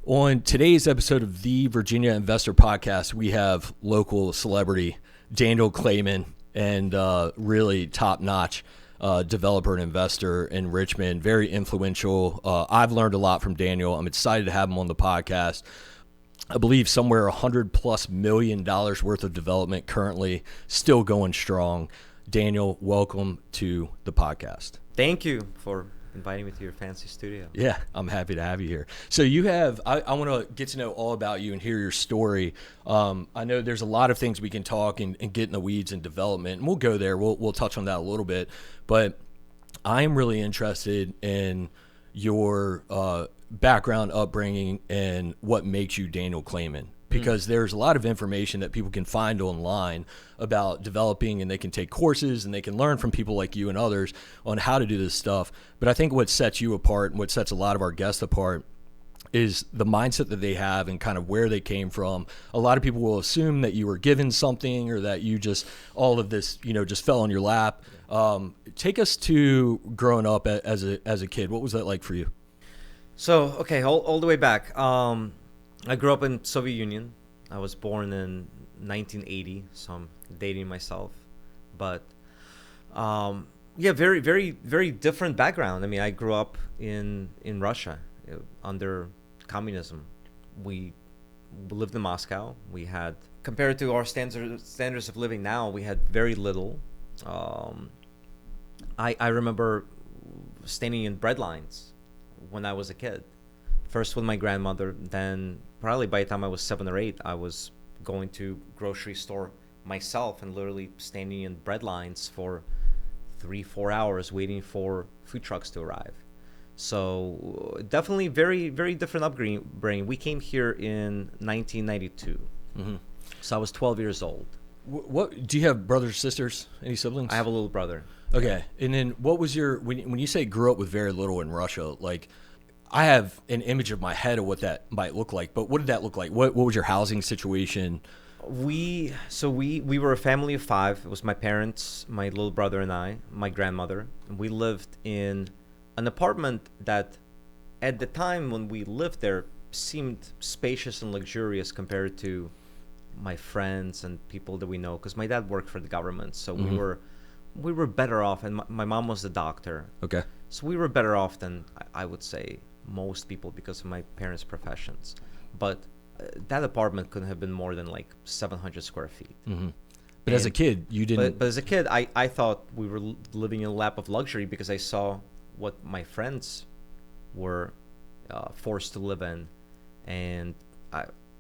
On today's episode of the Virginia Investor Podcast, we have local celebrity Daniil Kleyman and really top-notch developer and investor in Richmond. Very influential. I've learned a lot from Daniil. I'm excited to have him on the podcast. I believe somewhere $100+ million worth of development currently, still going strong. Daniil, welcome to the podcast. Thank you for inviting me to your fancy studio. Yeah, I'm happy to have you here. So you have, I want to get to know all about you and hear your story. I know there's a lot of things we can talk and get in the weeds and development, and we'll go there. We'll touch on that a little bit. But I'm really interested in your background, upbringing, and what makes you Daniil Kleyman. Because there's a lot of information that people can find online about developing, and they can take courses and they can learn from people like you and others on how to do this stuff. But I think what sets you apart and what sets a lot of our guests apart is the mindset that they have and kind of where they came from. A lot of people will assume that you were given something or that you just, all of this, just fell on your lap. Take us to growing up as a kid. What was that like for you? So, okay, all the way back. I grew up in Soviet Union. I was born in 1980, so I'm dating myself. But very, very, very different background. I mean, I grew up in Russia under communism. We lived in Moscow. We had, compared to our standards of living now, we had very little. I remember standing in bread lines when I was a kid. First with my grandmother, then probably by the time I was 7 or 8, I was going to grocery store myself and literally standing in bread lines for 3-4 hours waiting for food trucks to arrive. So definitely very, very different upbringing. We came here in 1992. Mm-hmm. So I was 12 years old. What do you have, brothers, sisters, any siblings? I have a little brother. Okay. And then what was your, when you say grew up with very little in Russia, like, I have an image of my head of what that might look like, but what did that look like? What was your housing situation? We were a family of 5. It was my parents, my little brother, and I, my grandmother. We lived in an apartment that, at the time when we lived there, seemed spacious and luxurious compared to my friends and people that we know. Because my dad worked for the government, so we were better off, and my mom was a doctor. Okay. So we were better off than I would say most people because of my parents' professions. But that apartment couldn't have been more than like 700 square feet. Mm-hmm. But as a kid, you didn't. But as a kid, I thought we were living in a lap of luxury because I saw what my friends were forced to live in, and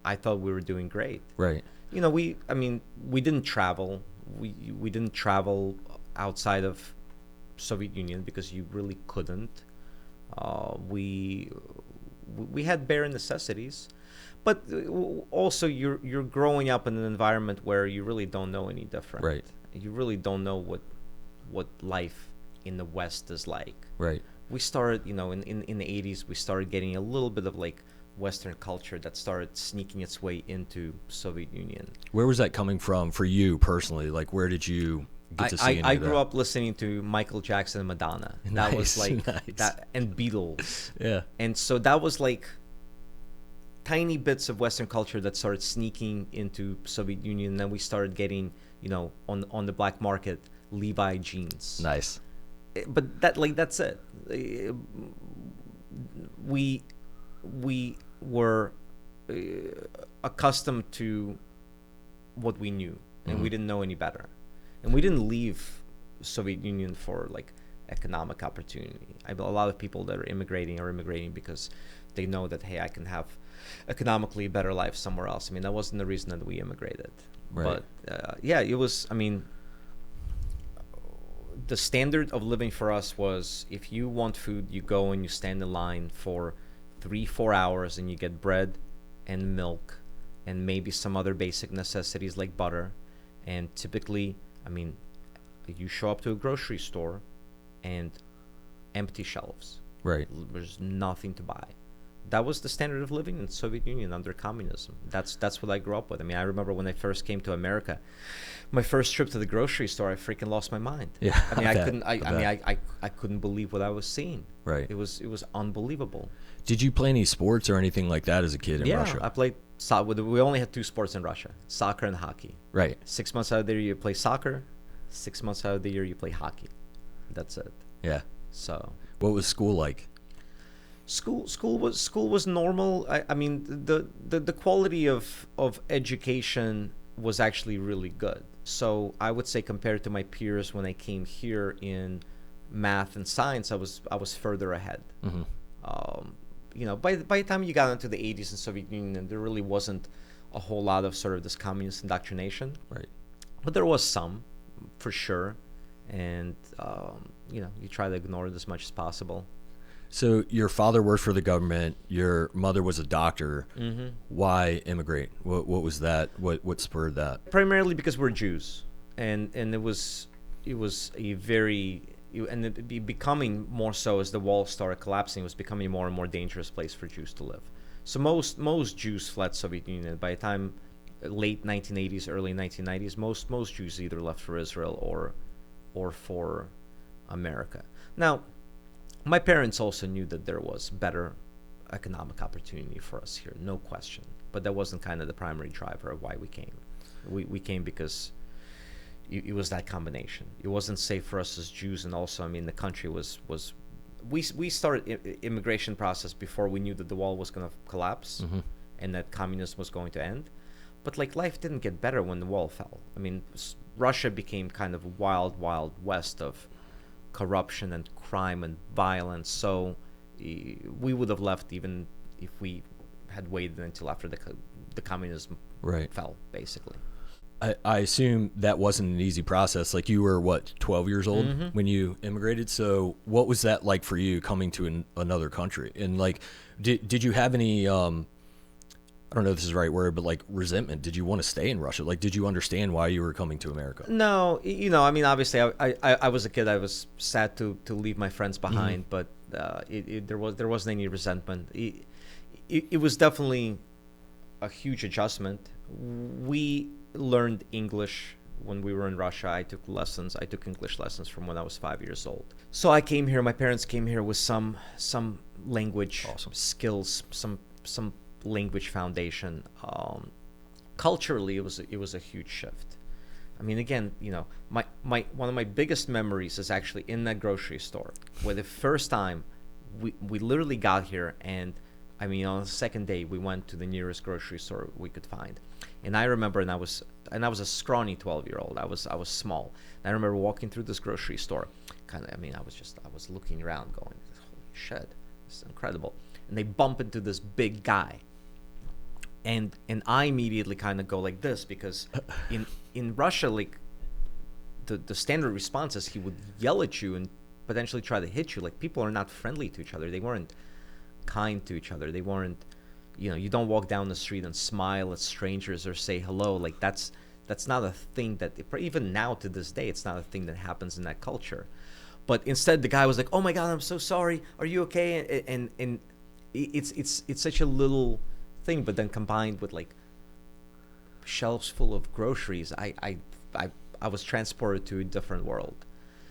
I thought we were doing great. Right. We didn't travel. We didn't travel outside of Soviet Union because you really couldn't. We had bare necessities, but also you're growing up in an environment where you really don't know any different. Right. You really don't know what life in the West is like. Right. We started, in the 80s, we started getting a little bit of like Western culture that started sneaking its way into Soviet Union. Where was that coming from for you personally? Like, where did you get to see any I of that? grew up listening to Michael Jackson and Madonna. That was like that, and Beatles. Yeah. And so that was like tiny bits of Western culture that started sneaking into Soviet Union. And then we started getting, on the black market, Levi jeans. Nice. But that's it. We were accustomed to what we knew, and we didn't know any better. And we didn't leave Soviet Union for like economic opportunity. A lot of people that are immigrating because they know that, hey, I can have economically better life somewhere else. I mean, that wasn't the reason that we immigrated. Right. But it was, the standard of living for us was, if you want food, you go and you stand in line for 3-4 hours and you get bread and milk and maybe some other basic necessities like butter. And typically, you show up to a grocery store and empty shelves. Right. There's nothing to buy. that was the standard of living in the Soviet Union under communism. That's what I grew up with. I mean, I remember when I first came to America, my first trip to the grocery store, I freaking lost my mind. Yeah, I mean, I I bet. couldn't. I bet. I couldn't believe what I was seeing. Right. It was unbelievable. Did you play any sports or anything like that as a kid in Yeah, Russia? I played soccer. We only had two sports in Russia: soccer and hockey. Right. 6 months out of the year you play soccer. 6 months out of the year you play hockey. That's it. Yeah. So What was school like? school was normal. I mean, the quality of education was actually really good. So I would say compared to my peers when I came here in math and science, I was further ahead. Mm-hmm. You know, by the time you got into the 80s in Soviet Union, there really wasn't a whole lot of sort of this communist indoctrination. Right. But there was some, for sure. And, you know, you try to ignore it as much as possible. So your father worked for the government. Your mother was a doctor. Mm-hmm. Why immigrate? What was that? What spurred that? Primarily because we're Jews. And it was a very... And it becoming more so as the wall started collapsing, it was becoming a more and more dangerous place for Jews to live. So most Jews fled Soviet Union. By the time late 1980s, early 1990s, most Jews either left for Israel or for America. Now, my parents also knew that there was better economic opportunity for us here, no question. But that wasn't kind of the primary driver of why we came. We came because it was that combination. It wasn't safe for us as Jews, and also, I mean, the country was we started immigration process before we knew that the wall was going to collapse, Mm-hmm. and that communism was going to end. But like life didn't get better when the wall fell. I mean, Russia became kind of wild west of corruption and crime and violence. So we would have left even if we had waited until after the communism Right. fell, basically. I assume that wasn't an easy process. Like you were, what, 12 years old Mm-hmm. when you immigrated? So what was that like for you coming to another country? And like, did you have any, I don't know if this is the right word, but like resentment? Did you want to stay in Russia? Like, did you understand why you were coming to America? No, you know, I mean, obviously, I was a kid. I was sad to leave my friends behind, but there wasn't any resentment. It was definitely a huge adjustment. We learned English when we were in Russia. I took English lessons from when I was 5 years old. So I came here. My parents came here with some language Awesome. skills, some language foundation. Culturally, it was a huge shift. I mean, again, you know, my one of my biggest memories is actually in that grocery store, where the first time we literally got here, and I mean, on the second day we went to the nearest grocery store we could find. And I remember, and I was a scrawny 12-year-old. I was small. And I remember walking through this grocery store, kind of. I mean, I was looking around, going, "Holy shit, this is incredible!" And they bump into this big guy, and I immediately kind of go like this, because in Russia, like the standard response is he would yell at you and potentially try to hit you. Like, people are not friendly to each other. They weren't kind to each other. They weren't. You know, you don't walk down the street and smile at strangers or say hello. Like, that's not a thing that, even now to this day, it's not a thing that happens in that culture. But instead, the guy was like, "Oh my God, I'm so sorry. Are you okay?" And it's such a little thing, but then combined with like shelves full of groceries, I was transported to a different world.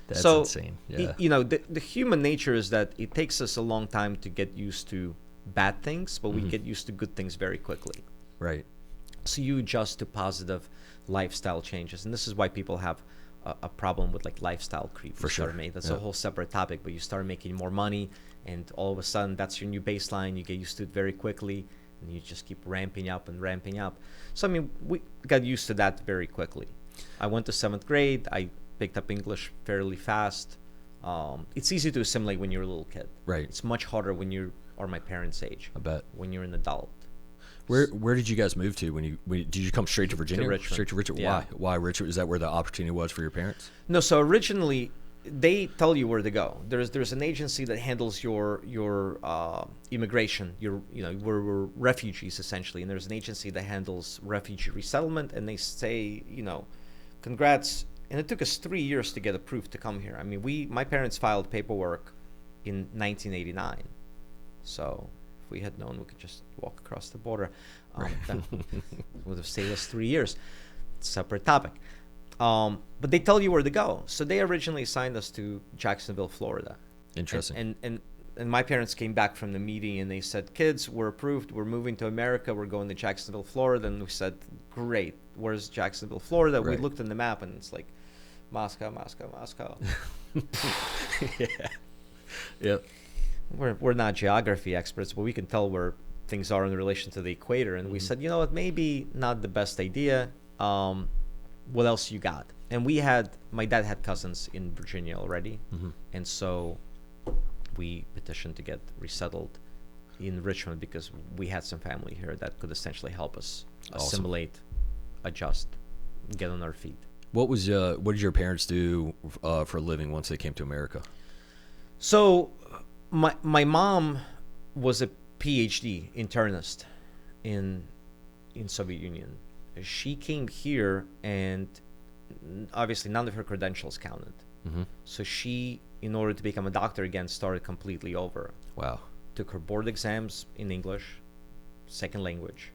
That's so, insane. Yeah. You know, the human nature is that it takes us a long time to get used to bad things, but we get used to good things very quickly. Right. So you adjust to positive lifestyle changes, and this is why people have a problem with like lifestyle creep. For sure. That's a whole separate topic, but you start making more money, and all of a sudden that's your new baseline. You get used to it very quickly, and you just keep ramping up and ramping up. So I mean, we got used to that very quickly. I went to 7th grade. I picked up English fairly fast. It's easy to assimilate when you're a little kid. Right. It's much harder when you are my parents' age. I bet. When you're an adult. Where did you guys move to did you come straight to Virginia? To Richmond. Straight to Richmond. Yeah. Why Richmond? Is that where the opportunity was for your parents? No, so originally they tell you where to go. There's an agency that handles your immigration. We're refugees essentially, and there's an agency that handles refugee resettlement, and they say, congrats. And it took us 3 years to get approved to come here. I mean, my parents filed paperwork in 1989. So If we had known we could just walk across the border, that would have saved us 3 years. Separate topic. But they tell you where to go. So they originally assigned us to Jacksonville, Florida. Interesting. And my parents came back from the meeting and they said, kids, we're approved. We're moving to America. We're going to Jacksonville, Florida. And we said, great. Where's Jacksonville, Florida? Right. We looked in the map and it's like Moscow, Moscow, Moscow. Yeah. Yep. We're not geography experts, but we can tell where things are in relation to the equator. And we said, you know what, maybe not the best idea. What else you got? And my dad had cousins in Virginia already. And so we petitioned to get resettled in Richmond because we had some family here that could essentially help us assimilate, adjust, get on our feet. What did your parents do for a living once they came to America? So my mom was a PhD internist in Soviet Union. She came here and obviously none of her credentials counted. So she, in order to become a doctor again, started completely over. Wow. Took her board exams in English, second language,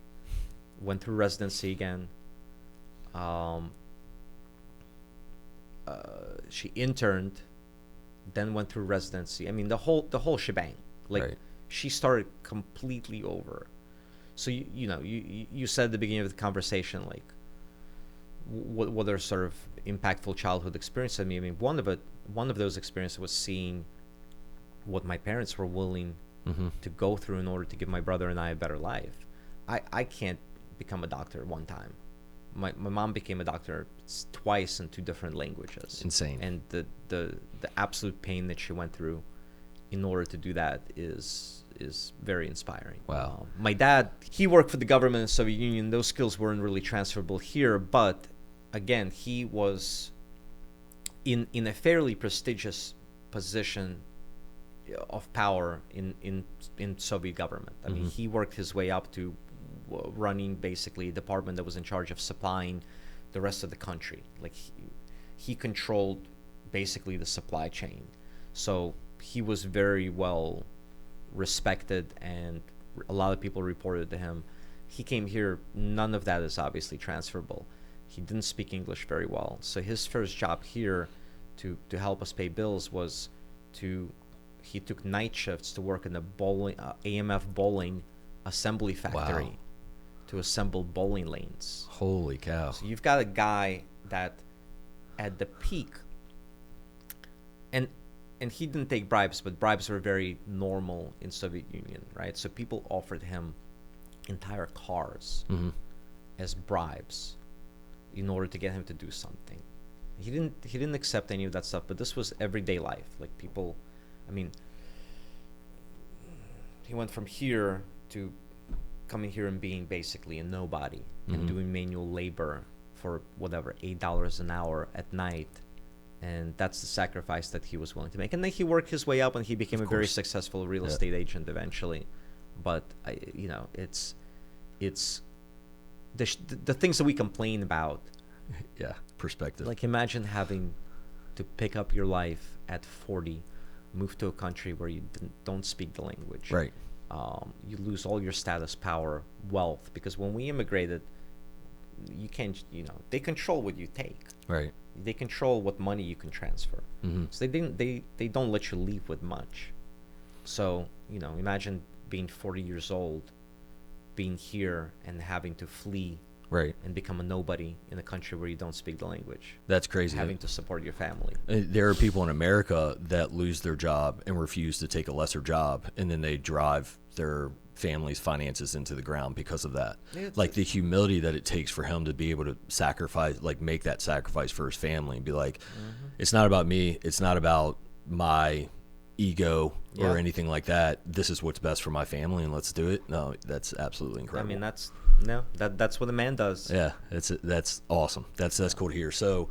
went through residency again. She interned, then went through residency. I mean, the whole shebang. Like, right. She started completely over. So you said at the beginning of the conversation, like, what are sort of impactful childhood experiences? I mean, one of those experiences was seeing what my parents were willing to go through in order to give my brother and I a better life. I can't become a doctor one time. My mom became a doctor twice in 2 different languages. Insane. And the absolute pain that she went through in order to do that is very inspiring. Wow. My dad, he worked for the government in the Soviet Union. Those skills weren't really transferable here, but again, he was in a fairly prestigious position of power in Soviet government. I mean, he worked his way up to running basically a department that was in charge of supplying the rest of the country. Like he controlled basically the supply chain. So he was very well respected and a lot of people reported to him. He came here, none of that is obviously transferable. He didn't speak English very well. So his first job here to help us pay bills was he took night shifts to work in the AMF bowling assembly factory. Wow. To assemble bowling lanes. Holy cow. So you've got a guy that at the peak, and he didn't take bribes, but bribes were very normal in Soviet Union, right? So people offered him entire cars as bribes in order to get him to do something. He didn't accept any of that stuff, but this was everyday life. Like people, I mean, he went from here to coming here and being basically a nobody and doing manual labor for whatever, $8 an hour at night. And that's the sacrifice that he was willing to make. And then he worked his way up and he became a very successful real estate agent eventually. But it's the things that we complain about. Yeah, perspective. Like imagine having to pick up your life at 40, move to a country where you don't speak the language. Right. You lose all your status, power, wealth, because when we immigrated, you can't, they control what you take. Right. They control what money you can transfer. So they don't let you leave with much. So, imagine being 40 years old, being here and having to flee. Right. And become a nobody in a country where you don't speak the language. That's crazy. Having to support your family. There are people in America that lose their job and refuse to take a lesser job, and then they drive their family's finances into the ground because of that. Like the humility that it takes for him to be able to sacrifice, like make that sacrifice for his family and be like, it's not about me. It's not about my ego or anything like that. This is what's best for my family and let's do it. No, that's absolutely incredible. I mean, that's what a man does. Yeah, that's awesome. That's cool to hear. So,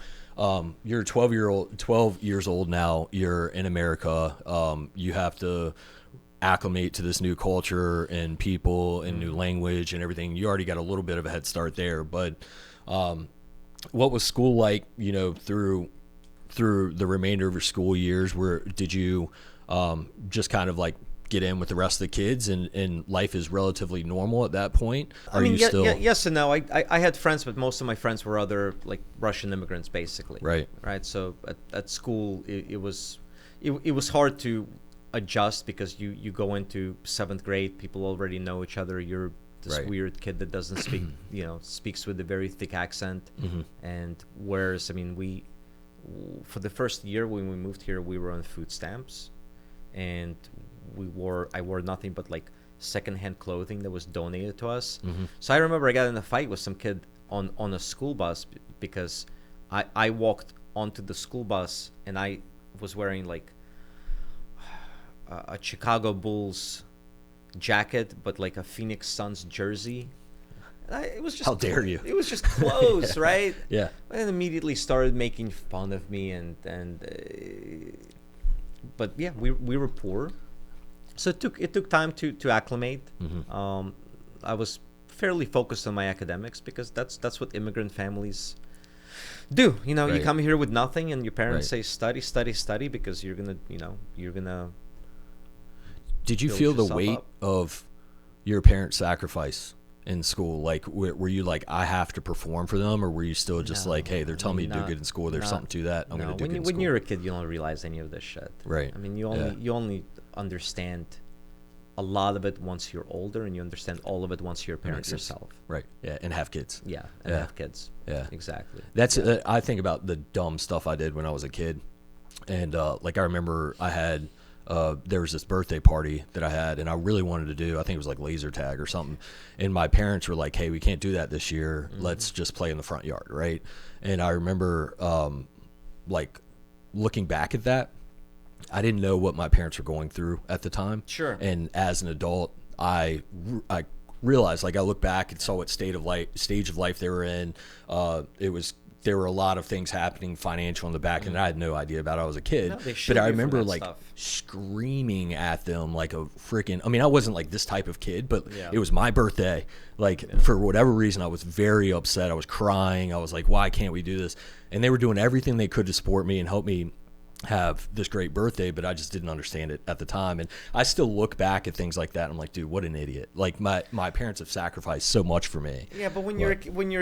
you're 12 years old now. You're in America. You have to acclimate to this new culture and people and new language and everything. You already got a little bit of a head start there, but what was school like, through the remainder of your school years? Where did you just kind of like get in with the rest of the kids and life is relatively normal at that point? I mean, yes and no. I had friends, but most of my friends were other like Russian immigrants, basically. Right. Right. So at school, it was hard to adjust because you go into 7th grade, people already know each other. You're this weird kid that doesn't speak, speaks with a very thick accent. And whereas, I mean, for the first year when we moved here, we were on food stamps, and I wore nothing but like secondhand clothing that was donated to us. So I remember I got in a fight with some kid on a school bus because I walked onto the school bus and I was wearing like a Chicago Bulls jacket, but like a Phoenix Suns jersey. It was just, how dare you? It was just clothes, right? Yeah. And immediately started making fun of me, but yeah, we were poor, so it took time to acclimate. I was fairly focused on my academics because that's what immigrant families do. You come here with nothing, and your parents say study because you're gonna. Did you feel the weight of your parents' sacrifice in school? Like, were you like, I have to perform for them, or were you still just like, hey, they're telling me to do good in school, there's something to that, I'm going to do good in school? When you're a kid, you don't realize any of this shit. Right. I mean, you only understand a lot of it once you're older, and you understand all of it once you're a parent yourself. Right. Yeah, and have kids. Yeah, and have kids. Yeah. Exactly. That's I think about the dumb stuff I did when I was a kid. And like I remember I had there was this birthday party that I had, and I really wanted to do, I think it was like laser tag or something. And my parents were like, hey, we can't do that this year. Let's just play in the front yard, right? And I remember like looking back at that, I didn't know what my parents were going through at the time. Sure. And as an adult, I realized, like, I look back and saw what stage of life they were in. There were a lot of things happening financial in the back, and I had no idea about it. I was a kid. No, but I remember like stuff. Screaming at them like a freaking, I mean, I wasn't like this type of kid, but it was my birthday. Like for whatever reason, I was very upset. I was crying. I was like, why can't we do this? And they were doing everything they could to support me and help me have this great birthday, but I just didn't understand it at the time. And I still look back at things like that, and I'm like, dude, what an idiot. Like my parents have sacrificed so much for me. Yeah, but when you're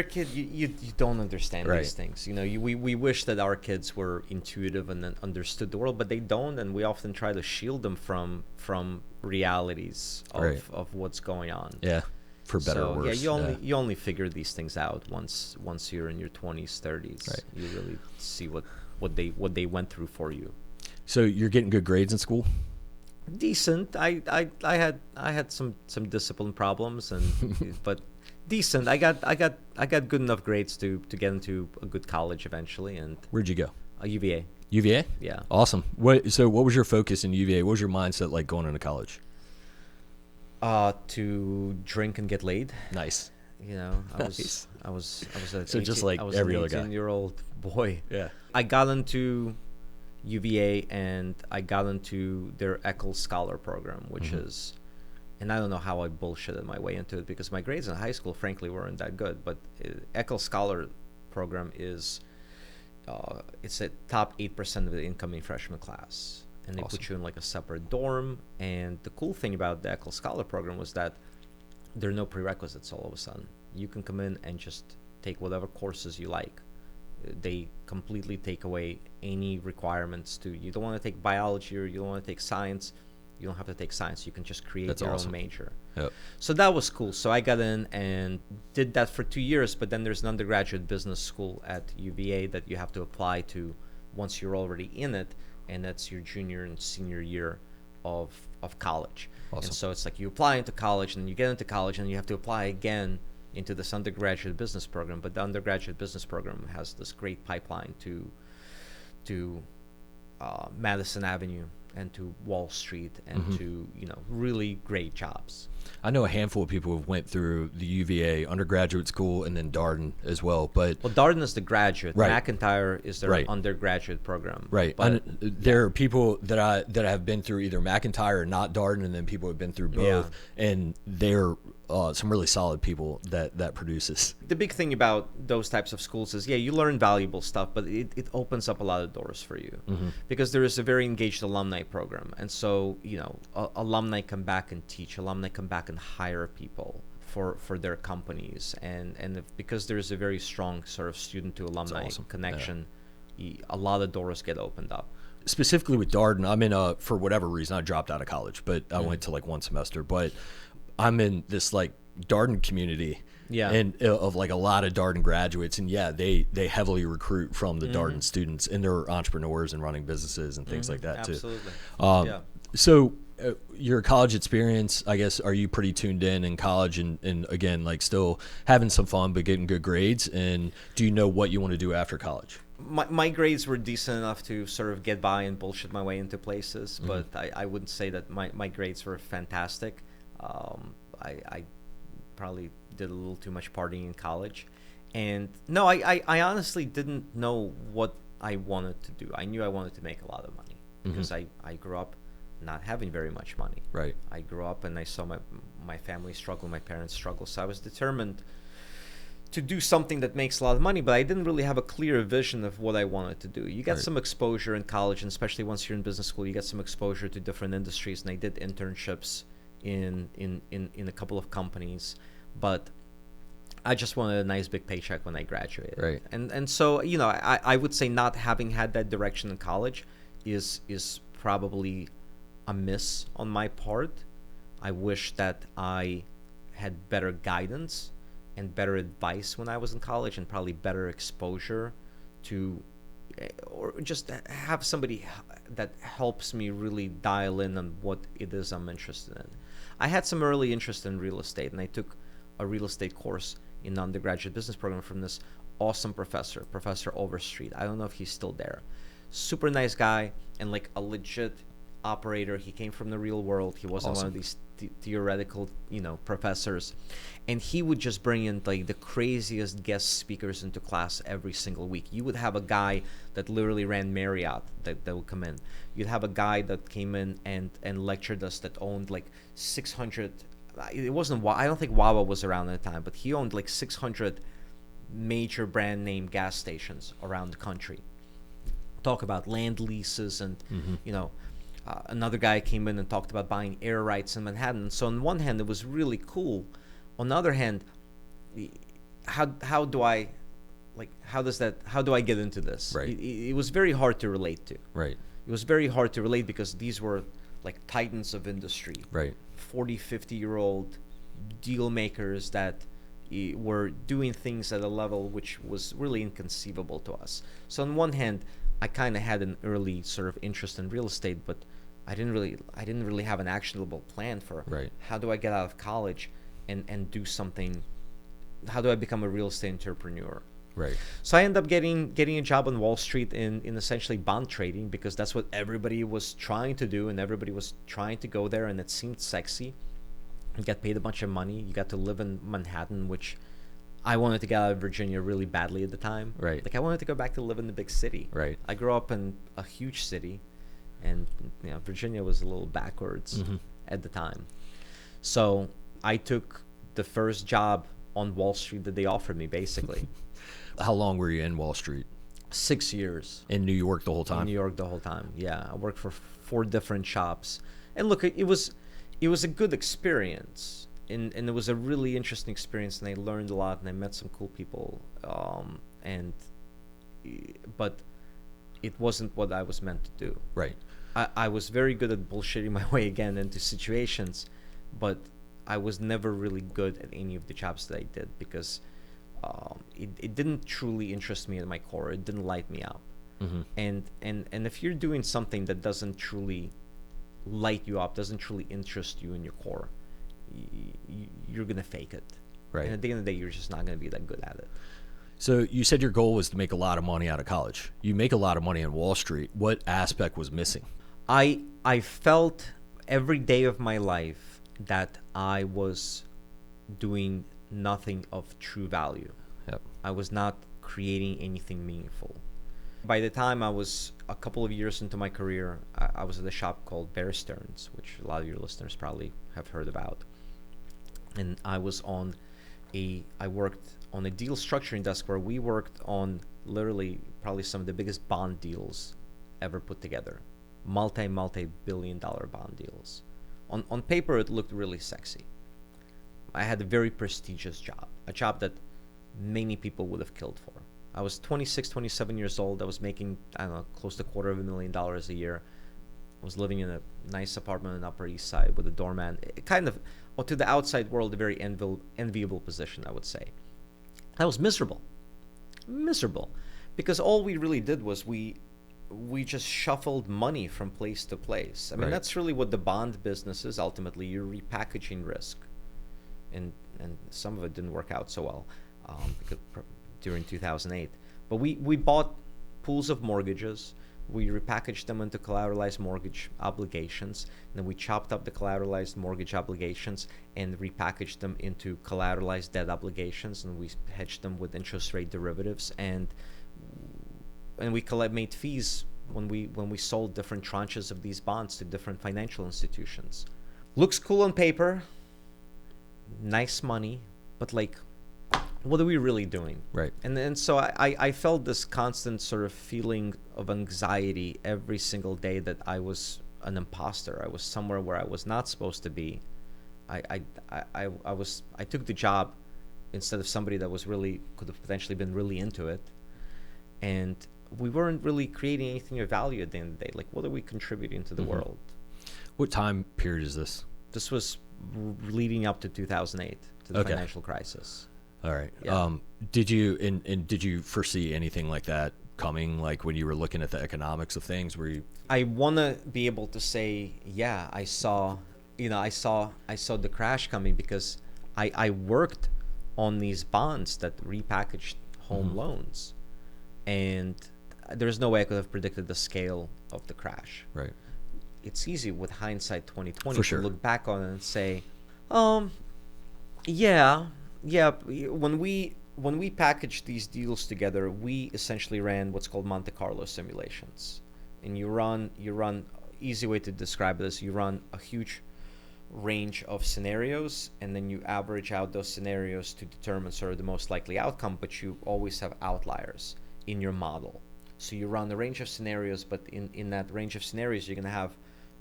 a kid, you don't understand these things. We wish that our kids were intuitive and then understood the world, but they don't, and we often try to shield them from realities of what's going on. Yeah, for better or worse. Yeah, you only figure these things out once you're in your 20s, 30s. Right. You really see what they went through for you. So you're getting good grades in school? Decent. I had some discipline problems, but decent. I got good enough grades to get into a good college eventually. And where'd you go? UVA. UVA? Yeah. Awesome. So what was your focus in UVA? What was your mindset like going into college? To drink and get laid. Nice. I was a so 18, just like every other guy. 18-year-old boy. Yeah. I got into UVA and I got into their ECHL Scholar program, which is, and I don't know how I bullshitted my way into it because my grades in high school, frankly, weren't that good. But ECHL Scholar program is, it's a top 8% of the incoming freshman class, and they put you in like a separate dorm. And the cool thing about the ECHL Scholar program was that there are no prerequisites all of a sudden. You can come in and just take whatever courses you like. They completely take away any requirements to, you don't want to take biology or you don't want to take science. You don't have to take science. You can just create your own major. Yep. So that was cool. So I got in and did that for 2 years, but then there's an undergraduate business school at UVA that you have to apply to once you're already in it, and that's your junior and senior year of college. Awesome. And so it's like you apply into college, and then you get into college, and you have to apply again into this undergraduate business program. But the undergraduate business program has this great pipeline to Madison Avenue and to Wall Street and to really great jobs. I know a handful of people who went through the UVA undergraduate school and then Darden as well. But Darden is the graduate. Right. McIntyre is their undergraduate program. Right. But there are people that have been through either McIntyre or not Darden, and then people have been through both, and they're some really solid people that produces. The big thing about those types of schools is, yeah, you learn valuable stuff, but it opens up a lot of doors for you, because there is a very engaged alumni program. And so, alumni come back and teach, alumni come back and hire people for their companies. And because there's a very strong sort of student to alumni connection, a lot of doors get opened up. Specifically with Darden, I'm in for whatever reason, I dropped out of college, but I went to like one semester, but I'm in this like Darden community, and of like a lot of Darden graduates, and they heavily recruit from the Darden students, and they're entrepreneurs and running businesses and things like that too. Absolutely. So your college experience, I guess, are you pretty tuned in college, and again, like still having some fun but getting good grades? And do you know what you want to do after college? My grades were decent enough to sort of get by and bullshit my way into places, but I wouldn't say that my grades were fantastic. I probably did a little too much partying in college. And no, I honestly didn't know what I wanted to do. I knew I wanted to make a lot of money because I grew up not having very much money. Right. I grew up and I saw my family struggle, my parents struggle. So I was determined to do something that makes a lot of money, but I didn't really have a clear vision of what I wanted to do. You get some exposure in college, and especially once you're in business school, you get some exposure to different industries. And I did internships in a couple of companies, but I just wanted a nice big paycheck when I graduated. Right. And so, I would say not having had that direction in college is probably a miss on my part. I wish that I had better guidance and better advice when I was in college, and probably better exposure to, or just have somebody that helps me really dial in on what it is I'm interested in. I had some early interest in real estate, and I took a real estate course in the undergraduate business program from this awesome professor, Professor Overstreet. I don't know if he's still there. Super nice guy, and like a legit operator. He came from the real world. He wasn't one of these theoretical, professors. And he would just bring in like the craziest guest speakers into class every single week. You would have a guy that literally ran Marriott that would come in. You'd have a guy that came in and lectured us that owned like 600. It wasn't, I don't think Wawa was around at the time, but he owned like 600 major brand name gas stations around the country. Talk about land leases and, another guy came in and talked about buying air rights in Manhattan. So on one hand, it was really cool. On the other hand, how do I get into this? Right. It was very hard to relate to. Right. It was very hard to relate because these were like titans of industry. Right. 40, 50-year-old deal makers that were doing things at a level which was really inconceivable to us. So on one hand, I kind of had an early sort of interest in real estate, but I didn't really have an actionable plan for how do I get out of college and do something. How do I become a real estate entrepreneur? Right. So I ended up getting a job on Wall Street in essentially bond trading, because that's what everybody was trying to do, and everybody was trying to go there, and it seemed sexy. You got paid a bunch of money. You got to live in Manhattan, which I wanted to get out of Virginia really badly at the time. Right. Like I wanted to go back to live in the big city. Right. I grew up in a huge city, and Virginia was a little backwards at the time. So I took the first job on Wall Street that they offered me, basically. How long were you in Wall Street? 6 years. In New York the whole time? In New York the whole time, yeah. I worked for 4 different shops. And look, it was a good experience. And it was a really interesting experience, and I learned a lot, and I met some cool people. But it wasn't what I was meant to do. Right. I was very good at bullshitting my way again into situations, but I was never really good at any of the jobs that I did, because it didn't truly interest me at my core. It didn't light me up. And if you're doing something that doesn't truly light you up, doesn't truly interest you in your core, you're gonna fake it. Right. And at the end of the day, you're just not gonna be that good at it. So you said your goal was to make a lot of money out of college. You make a lot of money on Wall Street. What aspect was missing? I felt every day of my life that I was doing nothing of true value. Yep. I was not creating anything meaningful. By the time I was a couple of years into my career, I was at a shop called Bear Stearns, which a lot of your listeners probably have heard about. and I worked on a deal structuring desk where we worked on literally probably some of the biggest bond deals ever put together, multi-billion dollar bond deals. On paper, it looked really sexy. I had a very prestigious job, a job that many people would have killed for. I was 26, 27 years old. I was making, I don't know, close to $250,000 a year. I was living in a nice apartment on the Upper East Side with a doorman. It kind of, or to the outside world, a very enviable position, I would say. I was miserable, because all we really did was we just shuffled money from place to place. I mean, that's really what the bond business is. Ultimately, you're repackaging risk, and some of it didn't work out so well because during 2008. But we bought pools of mortgages. We repackaged them into collateralized mortgage obligations. And then we chopped up the collateralized mortgage obligations and repackaged them into collateralized debt obligations. And we hedged them with interest rate derivatives. And we made fees when we sold different tranches of these bonds to different financial institutions. Looks cool on paper, nice money, but like, what are we really doing? Right. And so I felt this constant sort of feeling of anxiety every single day that I was an imposter. I was somewhere where I was not supposed to be. I took the job instead of somebody that was really could have potentially been really into it, and we weren't really creating anything of value at the end of the day. Like, what are we contributing to the world? What time period is this? This was leading up to 2008, to the financial crisis. All right. Yeah. Did you foresee anything like that coming? Like when you were looking at the economics of things, were you? I want to be able to say, yeah, I saw the crash coming because I worked on these bonds that repackaged home loans, and there's no way I could have predicted the scale of the crash. Right. It's easy with hindsight 2020 For sure. to look back on it and say, yeah. When we packaged these deals together, we essentially ran what's called Monte Carlo simulations. And you run easy way to describe this, you run a huge range of scenarios, and then you average out those scenarios to determine sort of the most likely outcome, but you always have outliers in your model. So you run a range of scenarios, but in that range of scenarios, you're going to have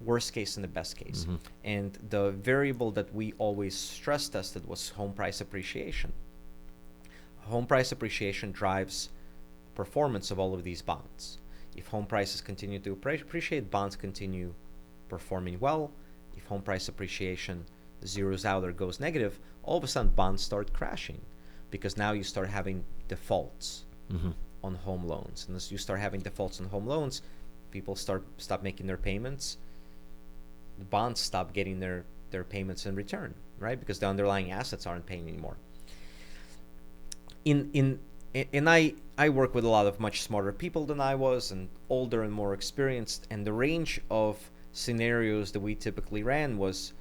worst case and the best case. And the variable that we always stress tested was home price appreciation. Home price appreciation drives performance of all of these bonds. If home prices continue to appreciate, bonds continue performing well. If home price appreciation zeroes out or goes negative, all of a sudden bonds start crashing, because now you start having defaults on home loans. And as you start having defaults on home loans, people stop making their payments. The bonds stop getting their payments in return, right? Because the underlying assets aren't paying anymore. And I work with a lot of much smarter people than I was, and older and more experienced, and the range of scenarios that we typically ran was,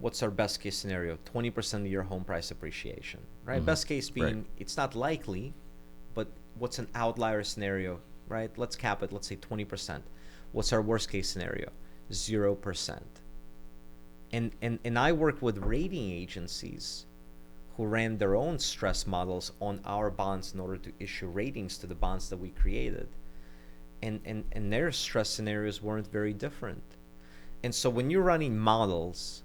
what's our best case scenario? 20% of your home price appreciation, right? Best case being it's not likely, but what's an outlier scenario, right? Let's cap it, let's say 20%. What's our worst case scenario? 0%. And I worked with rating agencies who ran their own stress models on our bonds in order to issue ratings to the bonds that we created. And their stress scenarios weren't very different. And so when you're running models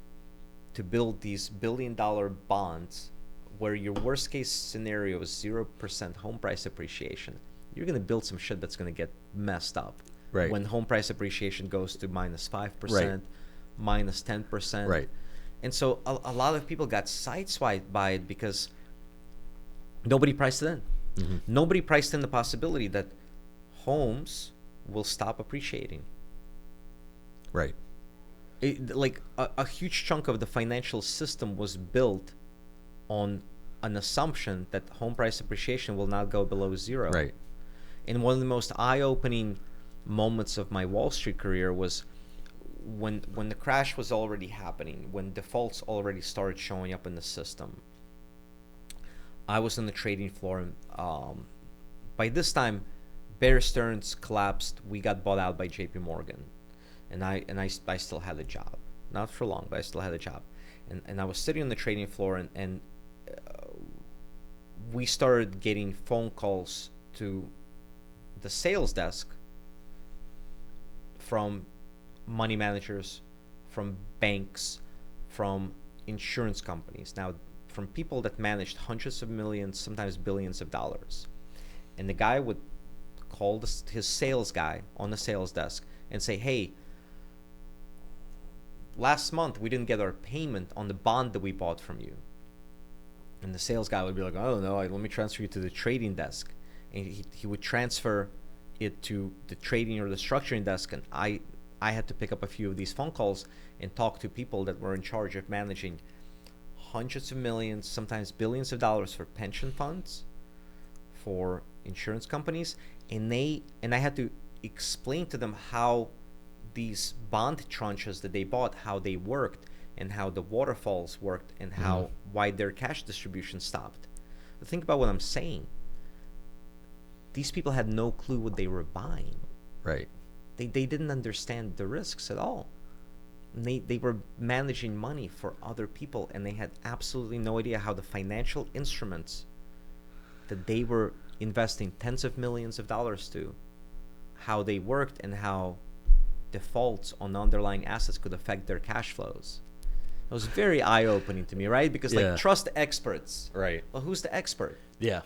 to build these billion-dollar bonds where your worst case scenario is 0% home price appreciation, you're going to build some shit that's going to get messed up. Right. When home price appreciation goes to minus 5%, Right. minus 10%. Right. And so a lot of people got sideswiped by it because nobody priced it in. Nobody priced in the possibility that homes will stop appreciating. Right. Like a huge chunk of the financial system was built on an assumption that home price appreciation will not go below zero. Right. And one of the most eye-opening moments of my Wall Street career was when the crash was already happening, when defaults already started showing up in the system. I was on the trading floor, and by this time, Bear Stearns collapsed. We got bought out by JP Morgan, and I still had a job, not for long, but I still had a job. And I was sitting on the trading floor, and we started getting phone calls to the sales desk from money managers, from banks, from insurance companies. Now, from people that managed hundreds of millions, sometimes billions of dollars. And the guy would call his sales guy on the sales desk and say, hey, last month we didn't get our payment on the bond that we bought from you. And the sales guy would be like, I don't know, let me transfer you to the trading desk. And he would transfer it to the trading or the structuring desk, and I had to pick up a few of these phone calls and talk to people that were in charge of managing hundreds of millions, sometimes billions of dollars for pension funds, for insurance companies, and I had to explain to them how these bond tranches that they bought, how they worked, and how the waterfalls worked, and how why their cash distribution stopped. But think about what I'm saying. These people had no clue what they were buying. Right. They didn't understand the risks at all. They were managing money for other people, and they had absolutely no idea how the financial instruments that they were investing tens of millions of dollars to, how they worked, and how defaults on underlying assets could affect their cash flows. It was very eye-opening to me, right? Because like, trust experts. Right. Well, who's the expert? Yeah.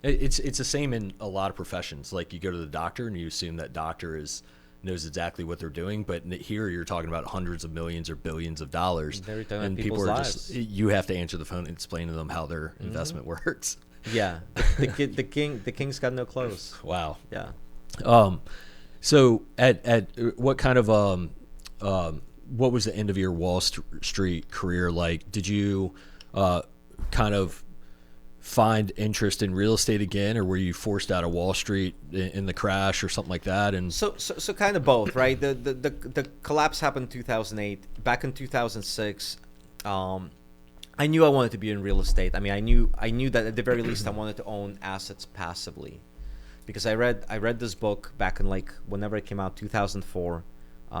It's the same in a lot of professions. Like, you go to the doctor and you assume that doctor knows exactly what they're doing, but here you're talking about hundreds of millions or billions of dollars, and people are lives. You have to answer the phone and explain to them how their investment works. Yeah, the king's got no clothes. Wow. Yeah. So at what kind of what was the end of your Wall Street career like? Did you kind of find interest in real estate again, or were you forced out of Wall Street in the crash or something like that? And so kind of both, right? The collapse happened in 2008. Back in 2006, I knew I wanted to be in real estate. I mean, I knew that at the very least I wanted to own assets passively, because I read this book back in, like, whenever it came out, 2004.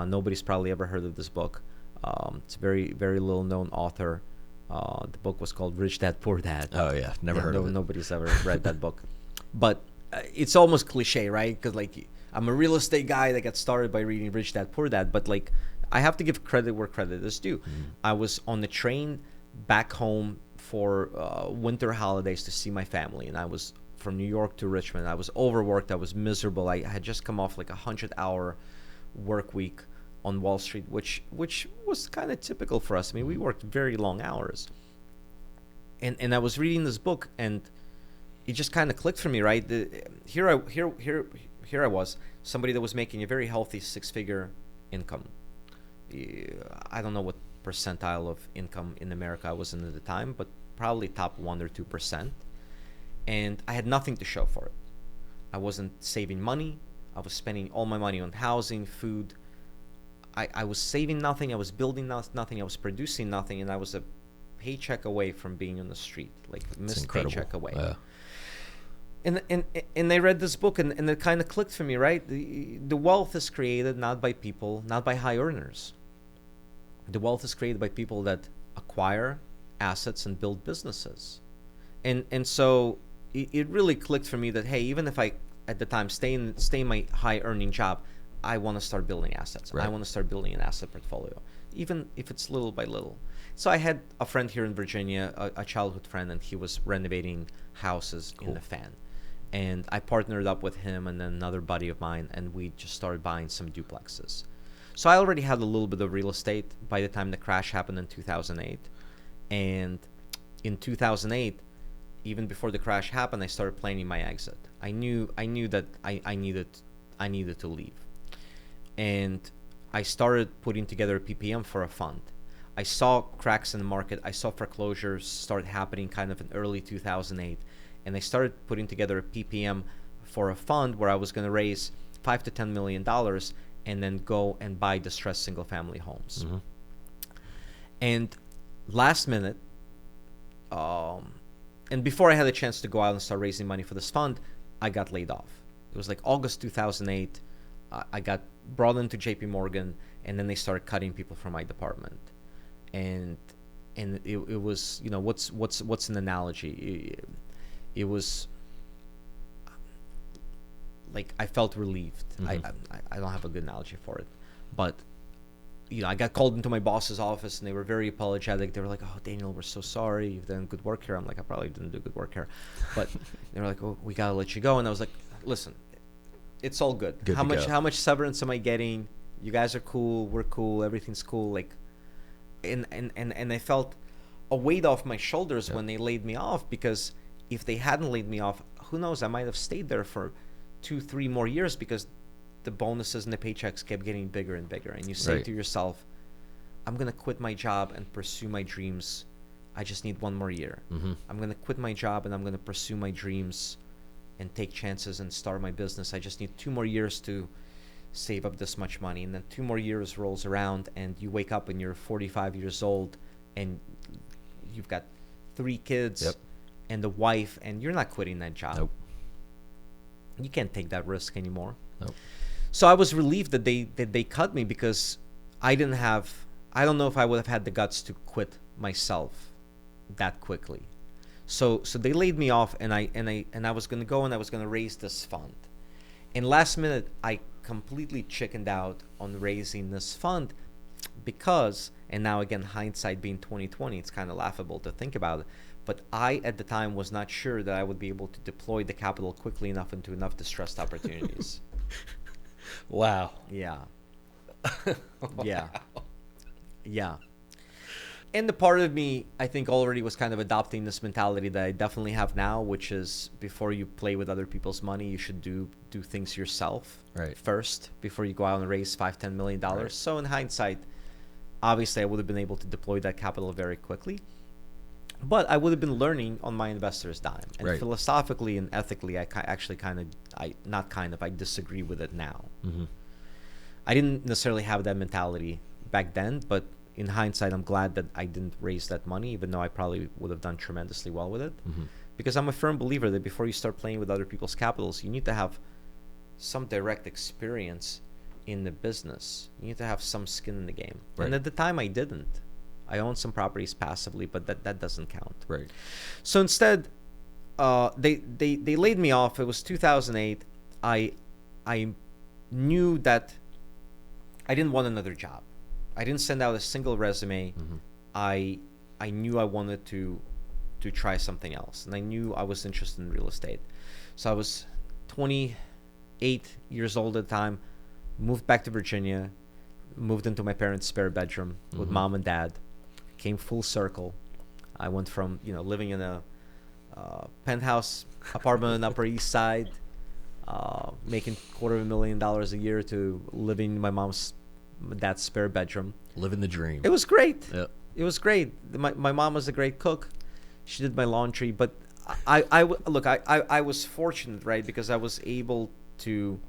Nobody's probably ever heard of this book. It's a very, very little known author. The book was called Rich Dad Poor Dad. Oh yeah, never heard of it. Nobody's ever read that book. But it's almost cliche, right? Because, like, I'm a real estate guy that got started by reading Rich Dad Poor Dad. But, like, I have to give credit where credit is due. I was on the train back home for winter holidays to see my family, and I was from New York to Richmond. I was overworked. I was miserable. I had just come off like a 100-hour work week on Wall Street, which was kind of typical for us. I mean, we worked very long hours. And I was reading this book, and it just kind of clicked for me, right? Here I was, somebody that was making a very healthy 6-figure income. I don't know what percentile of income in America I was in at the time, but probably top 1 or 2%. And I had nothing to show for it. I wasn't saving money. I was spending all my money on housing, food. I was saving nothing. I was building nothing. I was producing nothing, and I was a paycheck away from being on the street, like missed paycheck away. And I read this book, and it kind of clicked for me, right? The wealth is created not by people, not by high earners. The wealth is created by people that acquire assets and build businesses. And so it really clicked for me that, hey, even if I at the time stay in my high earning job, I want to start building assets. Right. I want to start building an asset portfolio, even if it's little by little. So I had a friend here in Virginia, a childhood friend, and he was renovating houses in the Fan. And I partnered up with him and then another buddy of mine, and we just started buying some duplexes. So I already had a little bit of real estate by the time the crash happened in 2008. And in 2008, even before the crash happened, I started planning my exit. I knew that I needed to leave. And I started putting together a PPM for a fund. I saw cracks in the market. I saw foreclosures start happening kind of in early 2008. And I started putting together a PPM for a fund where I was going to raise $5 to $10 million and then go and buy distressed single-family homes. Mm-hmm. And last minute, and before I had a chance to go out and start raising money for this fund, I got laid off. It was like August 2008. I got brought into JP Morgan, and then they started cutting people from my department. And and it was, what's an analogy? It was like I felt relieved. I don't have a good analogy for it, but I got called into my boss's office and they were very apologetic. They were like, "Oh, Daniil, we're so sorry. You've done good work here." I'm like, "I probably didn't do good work here," but they were like, "Oh, we gotta let you go." And I was like, "Listen, it's all good. How much severance am I getting? You guys are cool. We're cool. Everything's cool." Like, and I felt a weight off my shoulders when they laid me off, because if they hadn't laid me off, who knows? I might have stayed there for 2-3 more years, because the bonuses and the paychecks kept getting bigger and bigger. And you say to yourself, I'm going to quit my job and pursue my dreams. I just need 1 more year. I'm going to quit my job and I'm going to pursue my dreams and take chances and start my business. I just need 2 more years to save up this much money. And then 2 more years rolls around and you wake up and you're 45 years old and you've got 3 kids and a wife, and you're not quitting that job. You can't take that risk anymore. So I was relieved that they cut me, because I don't know if I would have had the guts to quit myself that quickly. So they laid me off, and I was going to go and I was going to raise this fund. And last minute I completely chickened out on raising this fund, because, and now again, hindsight being 2020, it's kind of laughable to think about it, but I at the time was not sure that I would be able to deploy the capital quickly enough into enough distressed opportunities. Wow. Yeah. Wow. Yeah. And the part of me, I think, already was kind of adopting this mentality that I definitely have now, which is, before you play with other people's money, you should do things yourself first before you go out and raise $5-10 million. So in hindsight, obviously I would have been able to deploy that capital very quickly, but I would have been learning on my investor's dime. And philosophically and ethically, I disagree with it now. I didn't necessarily have that mentality back then, but in hindsight, I'm glad that I didn't raise that money, even though I probably would have done tremendously well with it. Because I'm a firm believer that before you start playing with other people's capitals, you need to have some direct experience in the business. You need to have some skin in the game. And at the time, I didn't. I owned some properties passively, but that doesn't count. So instead, they laid me off. It was 2008. I knew that I didn't want another job. I didn't send out a single resume. I knew I wanted to try something else, and I knew I was interested in real estate. So I was 28 years old at the time, moved back to Virginia, moved into my parents' spare bedroom with mom and dad, came full circle. I went from living in a penthouse apartment on the Upper East Side, making $250,000 a year, to living in my dad's spare bedroom. Living the dream. It was great. It was great. My mom was a great cook. She did my laundry, but I was fortunate, right? Because I was in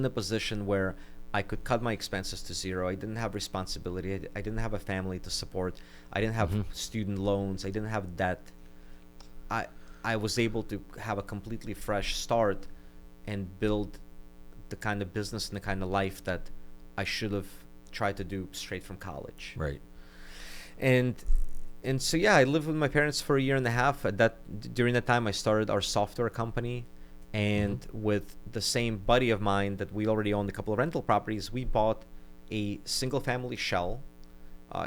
a position where I could cut my expenses to zero. I didn't have responsibility. I didn't have a family to support. I didn't have student loans. I didn't have debt. I was able to have a completely fresh start and build the kind of business and the kind of life that I should have tried to do straight from college. And so I lived with my parents for 1.5 years. During that time, I started our software company, and with the same buddy of mine that we already owned a couple of rental properties, we bought a single family shell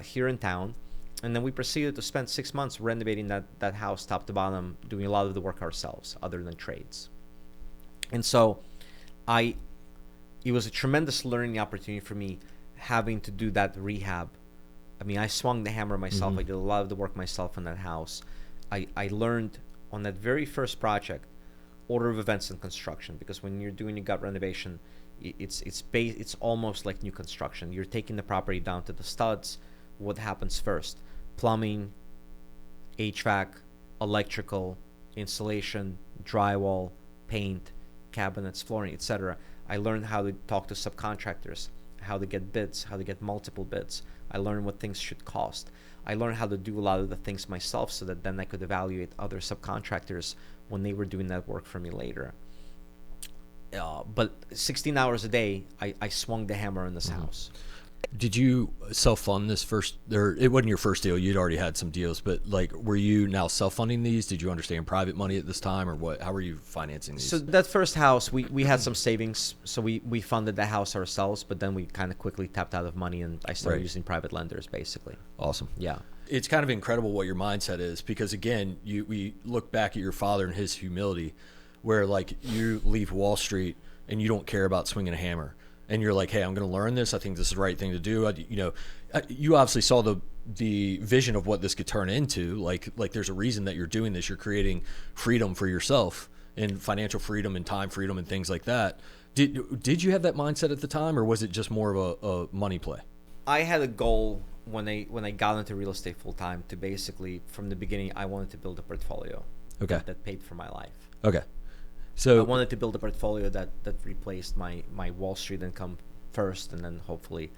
here in town, and then we proceeded to spend 6 months renovating that house top to bottom, doing a lot of the work ourselves other than trades. And so it was a tremendous learning opportunity for me, having to do that rehab. I mean, I swung the hammer myself. I did a lot of the work myself in that house. I learned on that very first project order of events in construction, because when you're doing your gut renovation, it's almost like new construction. You're taking the property down to the studs. What happens first? Plumbing, HVAC, electrical, insulation, drywall, paint, cabinets, flooring, etc. I learned how to talk to subcontractors, how to get bids, how to get multiple bids. I learned what things should cost. I learned how to do a lot of the things myself, so that then I could evaluate other subcontractors when they were doing that work for me later. But 16 hours a day, I swung the hammer in this house. Did you self-fund this first, or it wasn't your first deal, you'd already had some deals, but like, were you now self-funding these? Did you understand private money at this time, or what? How were you financing these? So that first house, we had some savings, so we funded the house ourselves, but then we kind of quickly tapped out of money, and I started using private lenders, basically. Awesome. Yeah. It's kind of incredible what your mindset is, because again, we look back at your father and his humility, where like you leave Wall Street and you don't care about swinging a hammer. And you're like, hey, I'm going to learn this. I think this is the right thing to do. You obviously saw the vision of what this could turn into. Like there's a reason that you're doing this. You're creating freedom for yourself, and financial freedom and time freedom and things like that. Did you have that mindset at the time, or was it just more of a money play? I had a goal when I got into real estate full time to basically, from the beginning, I wanted to build a portfolio that paid for my life. Okay. So I wanted to build a portfolio that replaced my Wall Street income first, and then hopefully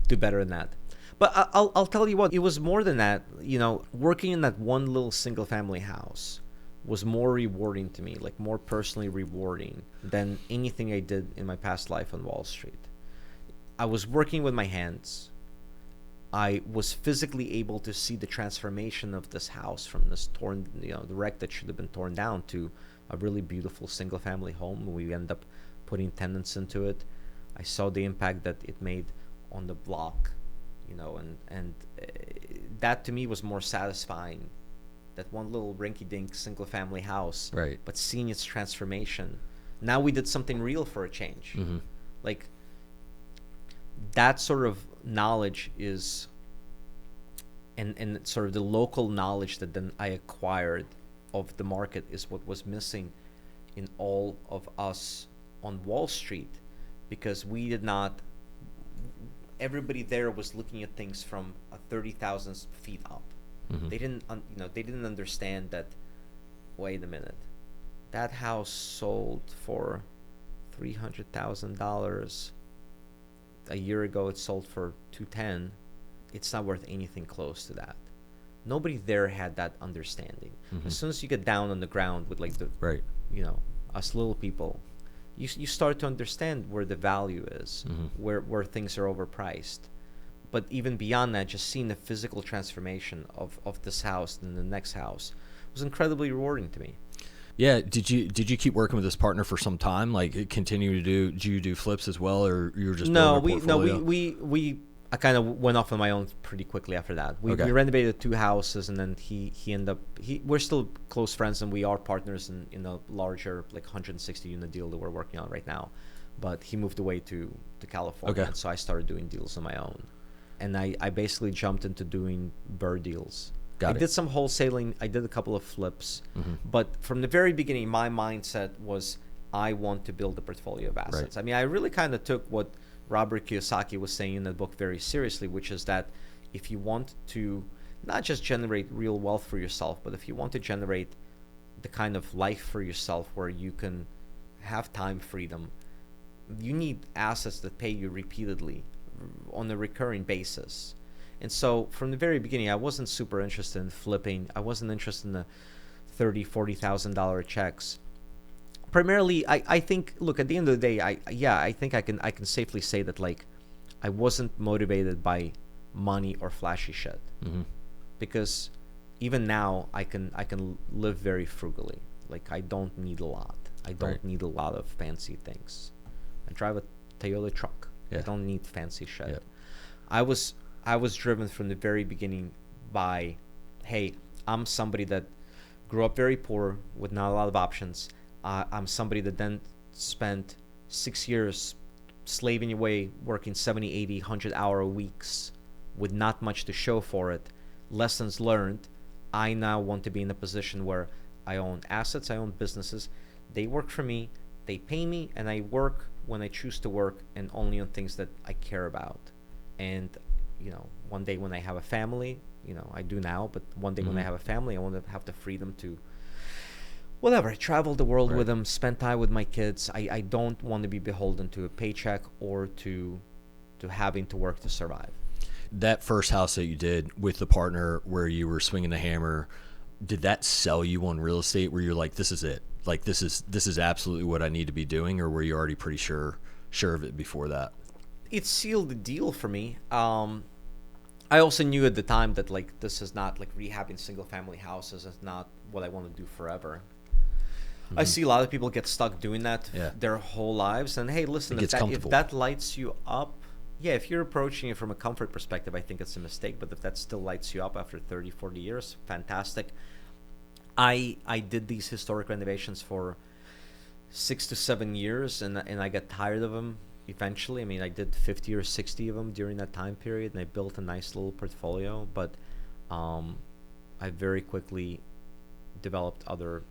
do better than that. But I'll tell you what, it was more than that. Working in that one little single family house was more rewarding to me, like more personally rewarding than anything I did in my past life on Wall Street. I was working with my hands. I was physically able to see the transformation of this house from this torn, the wreck that should have been torn down, to a really beautiful single family home. We ended up putting tenants into it. I saw the impact that it made on the block, and that to me was more satisfying. That one little rinky-dink single family house, right? But seeing its transformation. Now we did something real for a change. Mm-hmm. Like that sort of knowledge is, and sort of the local knowledge that then I acquired of the market is what was missing in all of us on Wall Street, because we did not. Everybody there was looking at things from 30,000 feet up. Mm-hmm. They didn't understand that. Wait a minute, that house sold for $300,000. A year ago, it sold for $210,000. It's not worth anything close to that. Nobody there had that understanding. Mm-hmm. As soon as you get down on the ground with like us little people, you start to understand where the value is, mm-hmm. where things are overpriced. But even beyond that, just seeing the physical transformation of this house and the next house was incredibly rewarding to me. Yeah. Did you keep working with this partner for some time? Like continue to do you do flips as well, or you were just I kind of went off on my own pretty quickly after that. We renovated 2 houses, and then he ended up, we're still close friends, and we are partners in a larger, like 160 unit deal that we're working on right now. But he moved away to California, and so I started doing deals on my own. And I basically jumped into doing BRRRR deals. I did some wholesaling. I did a couple of flips. Mm-hmm. But from the very beginning, my mindset was I want to build a portfolio of assets. Right. I mean, I really kind of took what Robert Kiyosaki was saying in the book very seriously, which is that if you want to not just generate real wealth for yourself, but if you want to generate the kind of life for yourself where you can have time freedom, you need assets that pay you repeatedly on a recurring basis. And so from the very beginning, I wasn't super interested in flipping. I wasn't interested in the $30,000, $40,000 checks. Primarily, I think, look, at the end of the day, I think I can safely say that, like, I wasn't motivated by money or flashy shit. Mm-hmm. Because even now I can live very frugally. Like, I don't need a lot. I don't need a lot of fancy things. I drive a Toyota truck. I don't need fancy shit. I was driven from the very beginning by, hey, I'm somebody that grew up very poor with not a lot of options. I'm somebody that then spent 6 years slaving away, working 70, 80, 100-hour weeks with not much to show for it. Lessons learned. I now want to be in a position where I own assets, I own businesses. They work for me, they pay me, and I work when I choose to work and only on things that I care about. And, one day when I have a family, I do now, but one day when I have a family, I want to have the freedom to whatever, travel the world with them, spend time with my kids. I don't want to be beholden to a paycheck or to having to work to survive. That first house that you did with the partner where you were swinging the hammer, did that sell you on real estate where you're like, this is it? Like, this is absolutely what I need to be doing? Or were you already pretty sure of it before that? it sealed the deal for me. I also knew at the time that like this is not like rehabbing single family houses is not what I want to do forever. I see a lot of people get stuck doing that their whole lives. And hey, listen, if that lights you up, yeah, if you're approaching it from a comfort perspective, I think it's a mistake. But if that still lights you up after 30, 40 years, fantastic. I did these historic renovations for 6 to 7 years, and I got tired of them eventually. I mean, I did 50 or 60 of them during that time period, and I built a nice little portfolio. But I very quickly developed other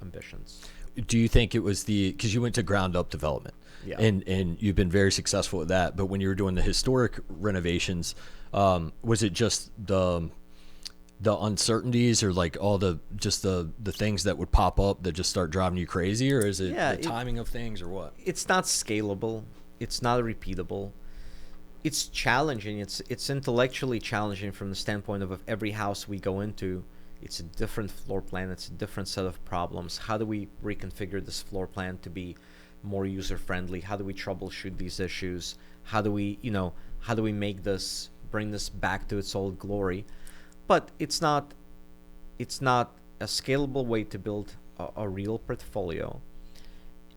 ambitions. Do you think it was because you went to ground up development, and you've been very successful at that, but when you were doing the historic renovations, was it just the uncertainties or like all the things that would pop up that just start driving you crazy, or is it the timing of things, or what? It's not scalable. It's not repeatable. It's challenging. It's intellectually challenging from the standpoint of every house we go into. It's a different floor plan. It's a different set of problems. How do we reconfigure this floor plan to be more user-friendly? How do we troubleshoot these issues? How do we bring this back to its old glory? But it's not a scalable way to build a real portfolio.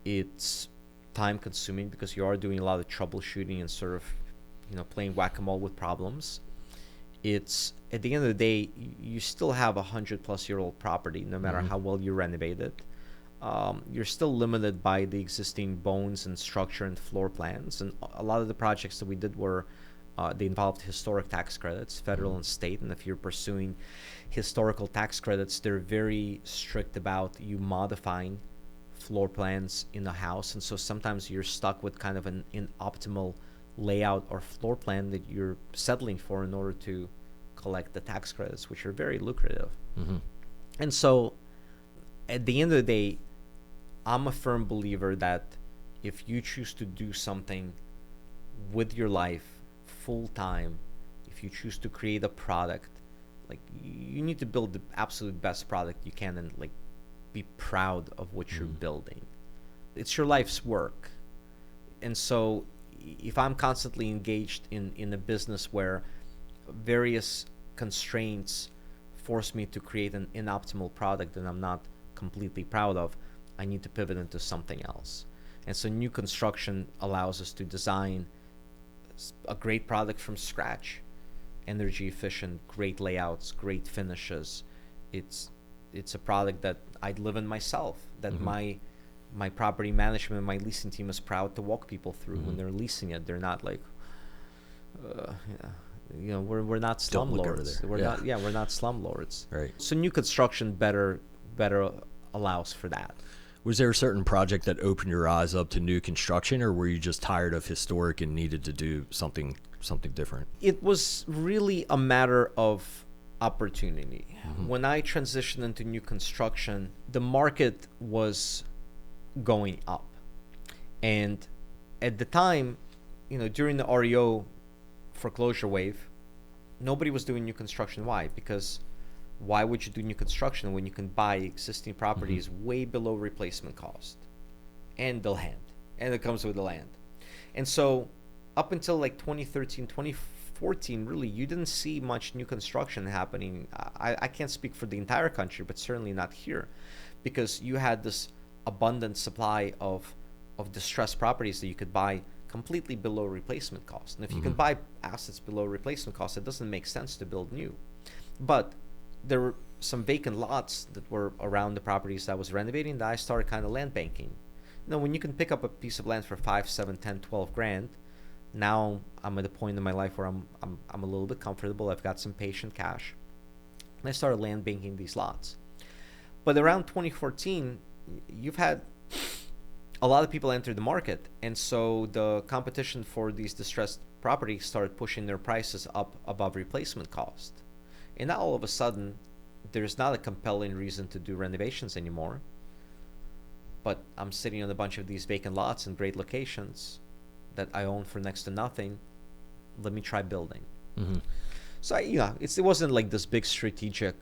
It's time-consuming because you are doing a lot of troubleshooting and sort of, playing whack-a-mole with problems. It's at the end of the day, you still have 100-plus-year-old property, no matter how well you renovate it. You're still limited by the existing bones and structure and floor plans. And a lot of the projects that we did they involved historic tax credits, federal and state. And if you're pursuing historical tax credits, they're very strict about you modifying floor plans in the house. And so sometimes you're stuck with kind of an inoptimal layout or floor plan that you're settling for in order to collect the tax credits, which are very lucrative. And so at the end of the day, I'm a firm believer that if you choose to do something with your life full time, if you choose to create a product, like you need to build the absolute best product you can and like be proud of what you're building. It's your life's work. And so if I'm constantly engaged in a business where various constraints force me to create an inoptimal product that I'm not completely proud of, I need to pivot into something else. And so new construction allows us to design a great product from scratch, energy efficient, great layouts, great finishes. It's a product that I'd live in myself, that my property management, my leasing team is proud to walk people through when they're leasing it. They're not like, we're not slumlords. We're not slumlords. Right. So new construction better allows for that. Was there a certain project that opened your eyes up to new construction, or were you just tired of historic and needed to do something different? It was really a matter of opportunity. When I transitioned into new construction, the market was going up. And at the time, during the REO foreclosure wave, nobody was doing new construction. Why? Because why would you do new construction when you can buy existing properties way below replacement cost and the land, and it comes with the land? And so up until like 2013, 2014, really, you didn't see much new construction happening. I can't speak for the entire country, but certainly not here, because you had this abundant supply of distressed properties that you could buy completely below replacement cost. And if you can buy assets below replacement cost, it doesn't make sense to build new. But there were some vacant lots that were around the properties that I was renovating that I started kind of land banking. When you can pick up a piece of land for 5, 7, 10, 12 grand, now I'm at a point in my life where I'm a little bit comfortable. I've got some patient cash. And I started land banking these lots. But around 2014, you've had a lot of people enter the market. And so the competition for these distressed properties started pushing their prices up above replacement cost. And now all of a sudden, there's not a compelling reason to do renovations anymore. But I'm sitting on a bunch of these vacant lots in great locations that I own for next to nothing. Let me try building. So it wasn't like this big strategic.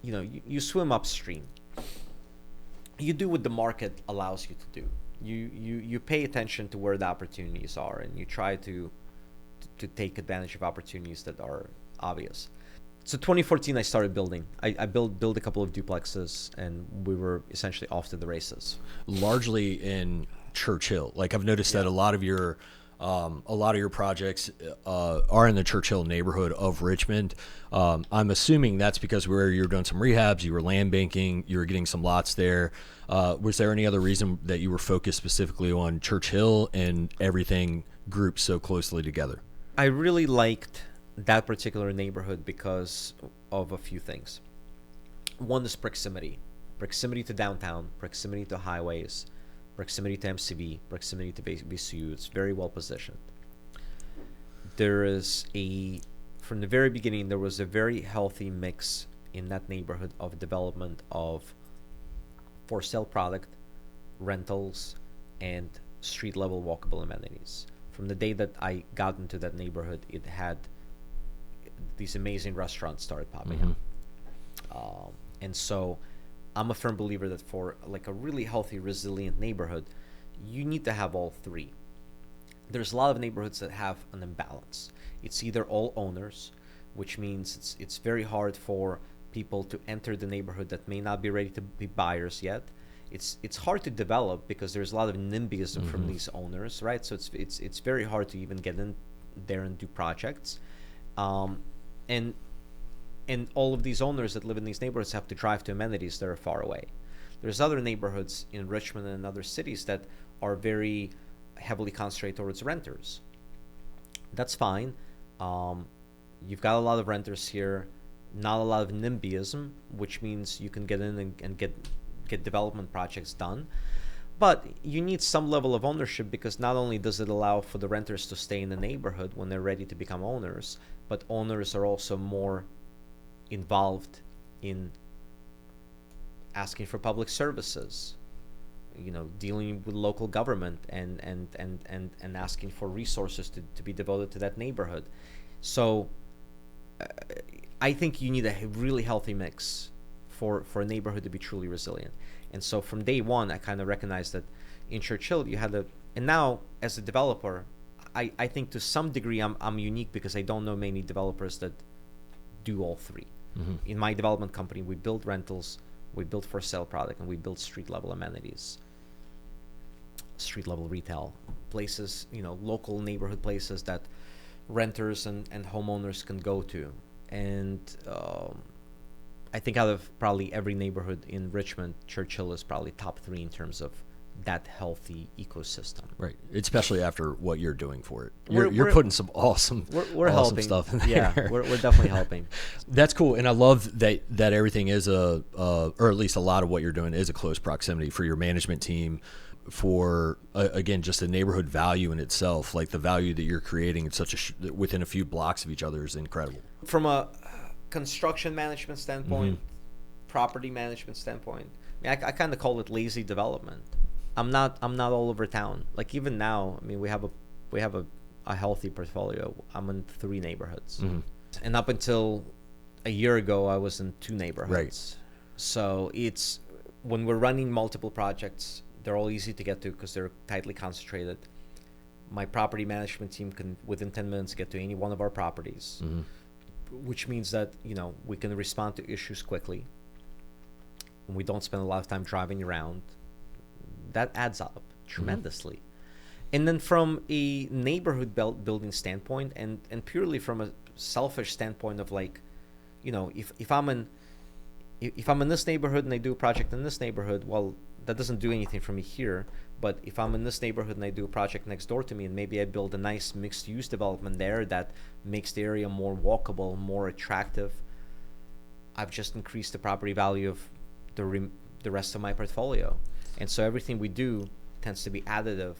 You swim upstream. You do what the market allows you to do. You pay attention to where the opportunities are, and you try to to take advantage of opportunities that are obvious. So 2014, I started building. I built a couple of duplexes, and we were essentially off to the races. Largely in Churchill. Like I've noticed that a lot of your projects are in the Churchill neighborhood of Richmond. I'm assuming that's because where you're doing some rehabs, you were land banking, you were getting some lots there. Was there any other reason that you were focused specifically on Churchill and everything grouped so closely together? I really liked that particular neighborhood because of a few things. One is proximity to downtown, proximity to highways, proximity to MCV, proximity to VCU. It's very well positioned. From the very beginning, there was a very healthy mix in that neighborhood of development of for sale product, rentals, and street level walkable amenities. From the day that I got into that neighborhood, it had these amazing restaurants started popping up. And so I'm a firm believer that for like a really healthy, resilient neighborhood, you need to have all three. There's a lot of neighborhoods that have an imbalance. It's either all owners, which means it's very hard for people to enter the neighborhood that may not be ready to be buyers yet. It's hard to develop because there's a lot of NIMBYism from these owners, right? So it's very hard to even get in there and do projects. And all of these owners that live in these neighborhoods have to drive to amenities that are far away. There's other neighborhoods in Richmond and other cities that are very heavily concentrated towards renters. That's fine. You've got a lot of renters here, not a lot of NIMBYism, which means you can get in and get development projects done. But you need some level of ownership because not only does it allow for the renters to stay in the neighborhood when they're ready to become owners, but owners are also more involved in asking for public services, dealing with local government and asking for resources to be devoted to that neighborhood. So I think you need a really healthy mix for a neighborhood to be truly resilient. And so from day one, I kind of recognized that in Churchill you had and now as a developer, I think to some degree I'm unique because I don't know many developers that do all three. In my development company, we build rentals, we build for sale product, and we build street level amenities, street level retail places, local neighborhood places that renters and homeowners can go to. And I think out of probably every neighborhood in Richmond, Churchill is probably top 3 in terms of that healthy ecosystem. Right, especially after what you're doing for it. You're putting some awesome helping stuff in there. Yeah, we're definitely helping. That's cool, and I love that everything is or at least a lot of what you're doing is a close proximity for your management team, for again just the neighborhood value in itself. Like the value that you're creating in within a few blocks of each other is incredible. From a construction management standpoint, property management standpoint, I kind of call it lazy development. I'm not all over town. Like even now, we have a healthy portfolio. I'm in 3 neighborhoods, and up until a year ago, I was in 2 neighborhoods. Right. So it's when we're running multiple projects, they're all easy to get to because they're tightly concentrated. My property management team can within 10 minutes get to any one of our properties, which means that we can respond to issues quickly. We don't spend a lot of time driving around. That adds up tremendously. And then from a neighborhood building standpoint and purely from a selfish standpoint of like, if I'm in this neighborhood and I do a project in this neighborhood, well, that doesn't do anything for me here. But if I'm in this neighborhood and I do a project next door to me and maybe I build a nice mixed use development there that makes the area more walkable, more attractive, I've just increased the property value of the rest of my portfolio. And so everything we do tends to be additive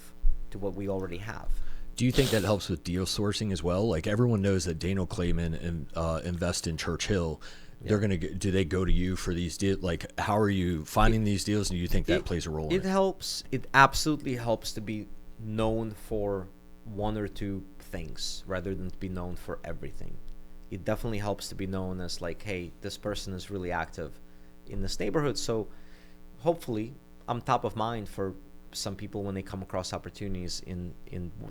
to what we already have. Do you think that helps with deal sourcing as well? Like everyone knows that Daniil Kleyman invest in Churchill. They're do they go to you for these deals? Like how are you finding these deals, and do you think that plays a role in it? It helps. It absolutely helps to be known for 1 or 2 things rather than to be known for everything. It definitely helps to be known as like, hey, this person is really active in this neighborhood. So hopefully I'm top of mind for some people when they come across opportunities in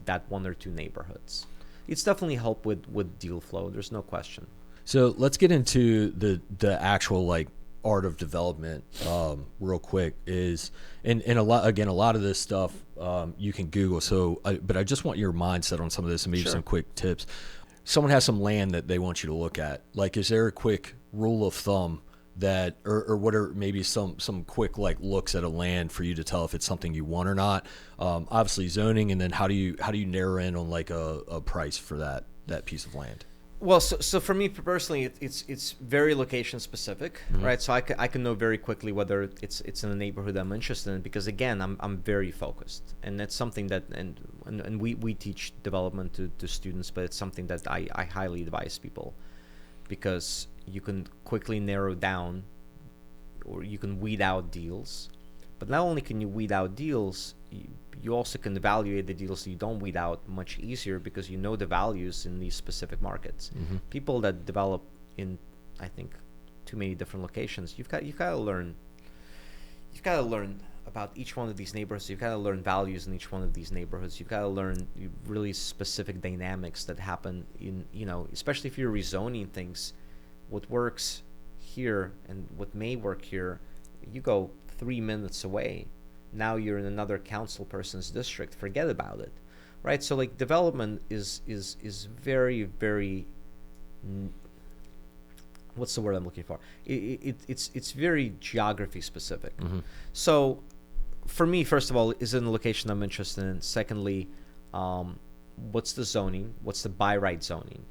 that 1 or 2 neighborhoods. it's definitely helped with deal flow. There's no question. So let's get into the actual like art of development real quick. And a lot of this stuff you can Google. So, but I just want your mindset on some of this and maybe Sure. some quick tips. Someone has some land that they want you to look at. Like, is there a quick rule of thumb that, or what are maybe some quick like looks at a land for you to tell if it's something you want or not? Obviously zoning, and then how do you narrow in on like a price for that piece of land? Well, so for me personally, it's very location specific, right? So I can know very quickly whether it's in a neighborhood I'm interested in, because again, I'm very focused, and that's something that and we teach development to students, but it's something that I highly advise people, because you can quickly narrow down, or you can weed out deals. But not only can you weed out deals, you also can evaluate the deals you don't weed out much easier, because you know the values in these specific markets. People that develop in, I think, too many different locations, you've got to learn about each one of these neighborhoods. You've got to learn values in each one of these neighborhoods. You've got to learn really specific dynamics that happen in, especially if you're rezoning things, what works here and what may work here. You go 3 minutes away, now you're in another council person's district. Forget about it, right? So like development is very, very, what's the word I'm looking for? It's very geography specific. So for me, first of all, is it in a location I'm interested in? Secondly, what's the zoning? What's the by right zoning?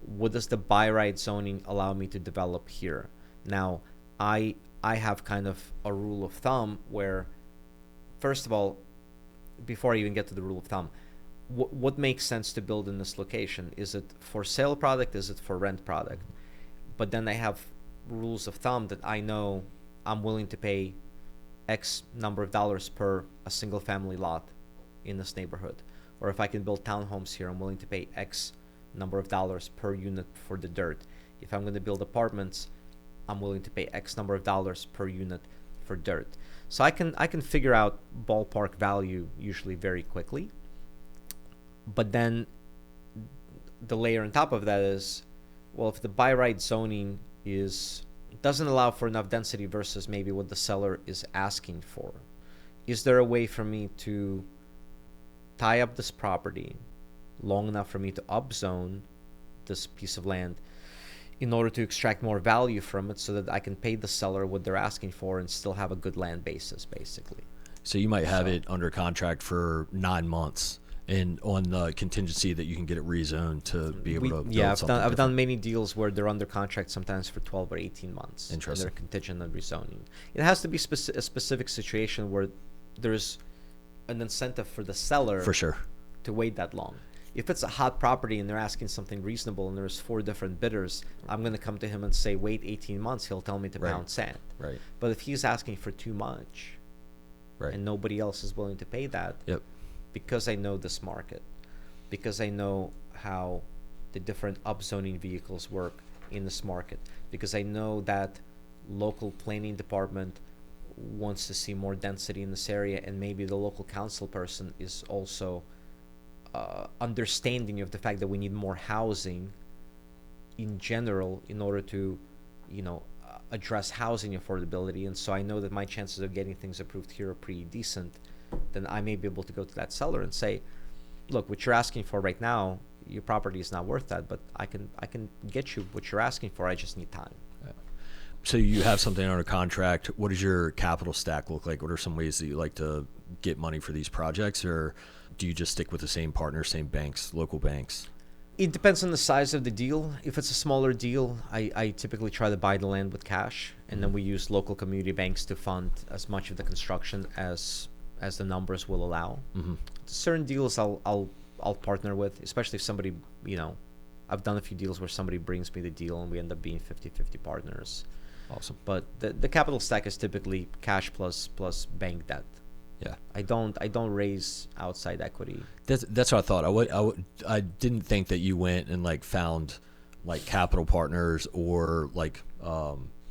What does the by right zoning allow me to develop here? Now, I have kind of a rule of thumb where, first of all, before I even get to the rule of thumb, what makes sense to build in this location? Is it for sale product? Is it for rent product? But then I have rules of thumb that I know I'm willing to pay X number of dollars per a single family lot in this neighborhood. Or if I can build townhomes here, I'm willing to pay X number of dollars per unit for the dirt. If I'm going to build apartments, I'm willing to pay X number of dollars per unit for dirt. So I can figure out ballpark value usually very quickly. But then the layer on top of that is, well, if the by right zoning doesn't allow for enough density versus maybe what the seller is asking for, is there a way for me to tie up this property long enough for me to upzone this piece of land in order to extract more value from it, so that I can pay the seller what they're asking for and still have a good land basis, basically? So you might have it under contract for 9 months, and on the contingency that you can get it rezoned to be able to build something I've done many deals where they're under contract sometimes for 12 or 18 months. Interesting. And they're contingent on rezoning. It has to be a specific situation where there's an incentive for the seller for sure to wait that long. If it's a hot property and they're asking something reasonable and there's 4 different bidders, I'm going to come to him and say, wait 18 months. He'll tell me to pound sand. Right. But if he's asking for too much, right, and nobody else is willing to pay that, yep, because I know this market, because I know how the different upzoning vehicles work in this market, because I know that local planning department wants to see more density in this area, and maybe the local council person is also understanding of the fact that we need more housing in general in order to, address housing affordability. And so I know that my chances of getting things approved here are pretty decent. Then I may be able to go to that seller and say, look, what you're asking for right now, your property is not worth that, but I can get you what you're asking for. I just need time. So you have something under contract. What does your capital stack look like? What are some ways that you like to get money for these projects, or do you just stick with the same partners, same banks, local banks? It depends on the size of the deal. If it's a smaller deal, I typically try to buy the land with cash, and then we use local community banks to fund as much of the construction as the numbers will allow. Certain deals I'll partner with, especially if somebody, I've done a few deals where somebody brings me the deal and we end up being 50-50 partners. Awesome. But the capital stack is typically cash plus bank debt. Yeah. I don't raise outside equity. That's what I thought. I didn't think that you went and found capital partners or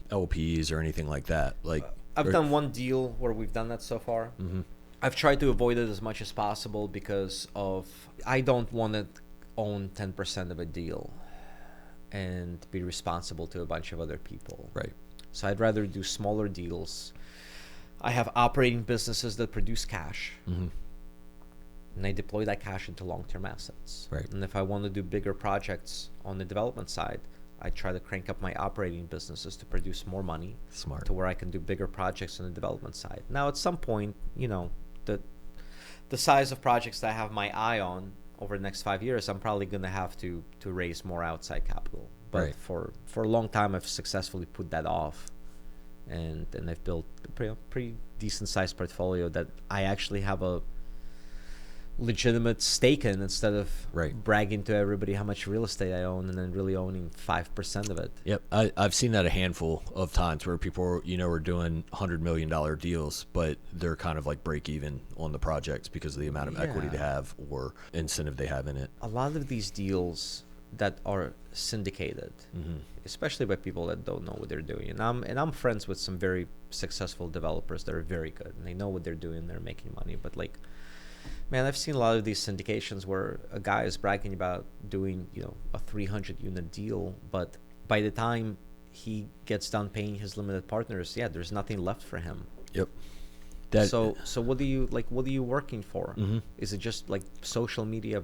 LPs or anything like that. I've done one deal where we've done that so far. I've tried to avoid it as much as possible because of I don't want to own 10% of a deal and be responsible to a bunch of other people. Right. So I'd rather do smaller deals. I have operating businesses that produce cash, and I deploy that cash into long-term assets. Right. And if I want to do bigger projects on the development side, I try to crank up my operating businesses to produce more money. Smart. To where I can do bigger projects on the development side. Now, at some point, the size of projects that I have my eye on over the next 5 years, I'm probably going to have to raise more outside capital. But Right. for a long time, I've successfully put that off, and I've built a pretty decent sized portfolio that I actually have a legitimate stake in, instead of Right. bragging to everybody how much real estate I own and then really owning 5% of it. Yep, I've seen that a handful of times where people, are doing $100 million deals, but they're kind of like break even on the projects because of the amount of equity they have or incentive they have in it. A lot of these deals that are syndicated, especially by people that don't know what they're doing, and I'm friends with some very successful developers that are very good and they know what they're doing, they're making money, but like, man, I've seen a lot of these syndications where a guy is bragging about doing, a 300 unit deal, but by the time he gets done paying his limited partners, there's nothing left for him. Yep. So what are you working for? Is it just like social media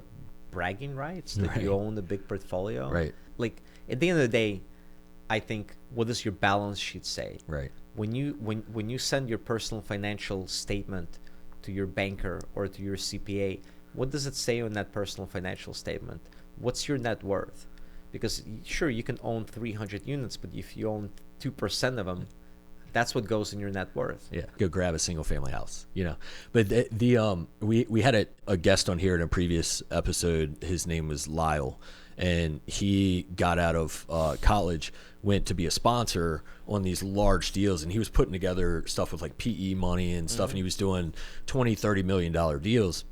bragging rights that you own a big portfolio? Right. Like, at the end of the day, I think, what does your balance sheet say? Right. When you send your personal financial statement to your banker or to your CPA, what does it say on that personal financial statement? What's your net worth? Because sure, you can own 300 units, but if you own 2% of them, that's what goes in your net worth. Yeah, go grab a single family house, But we had a guest on here in a previous episode. His name was Lyle, and he got out of college, went to be a sponsor on these large deals, and he was putting together stuff with like PE money and stuff, and he was doing $20-30 million deals.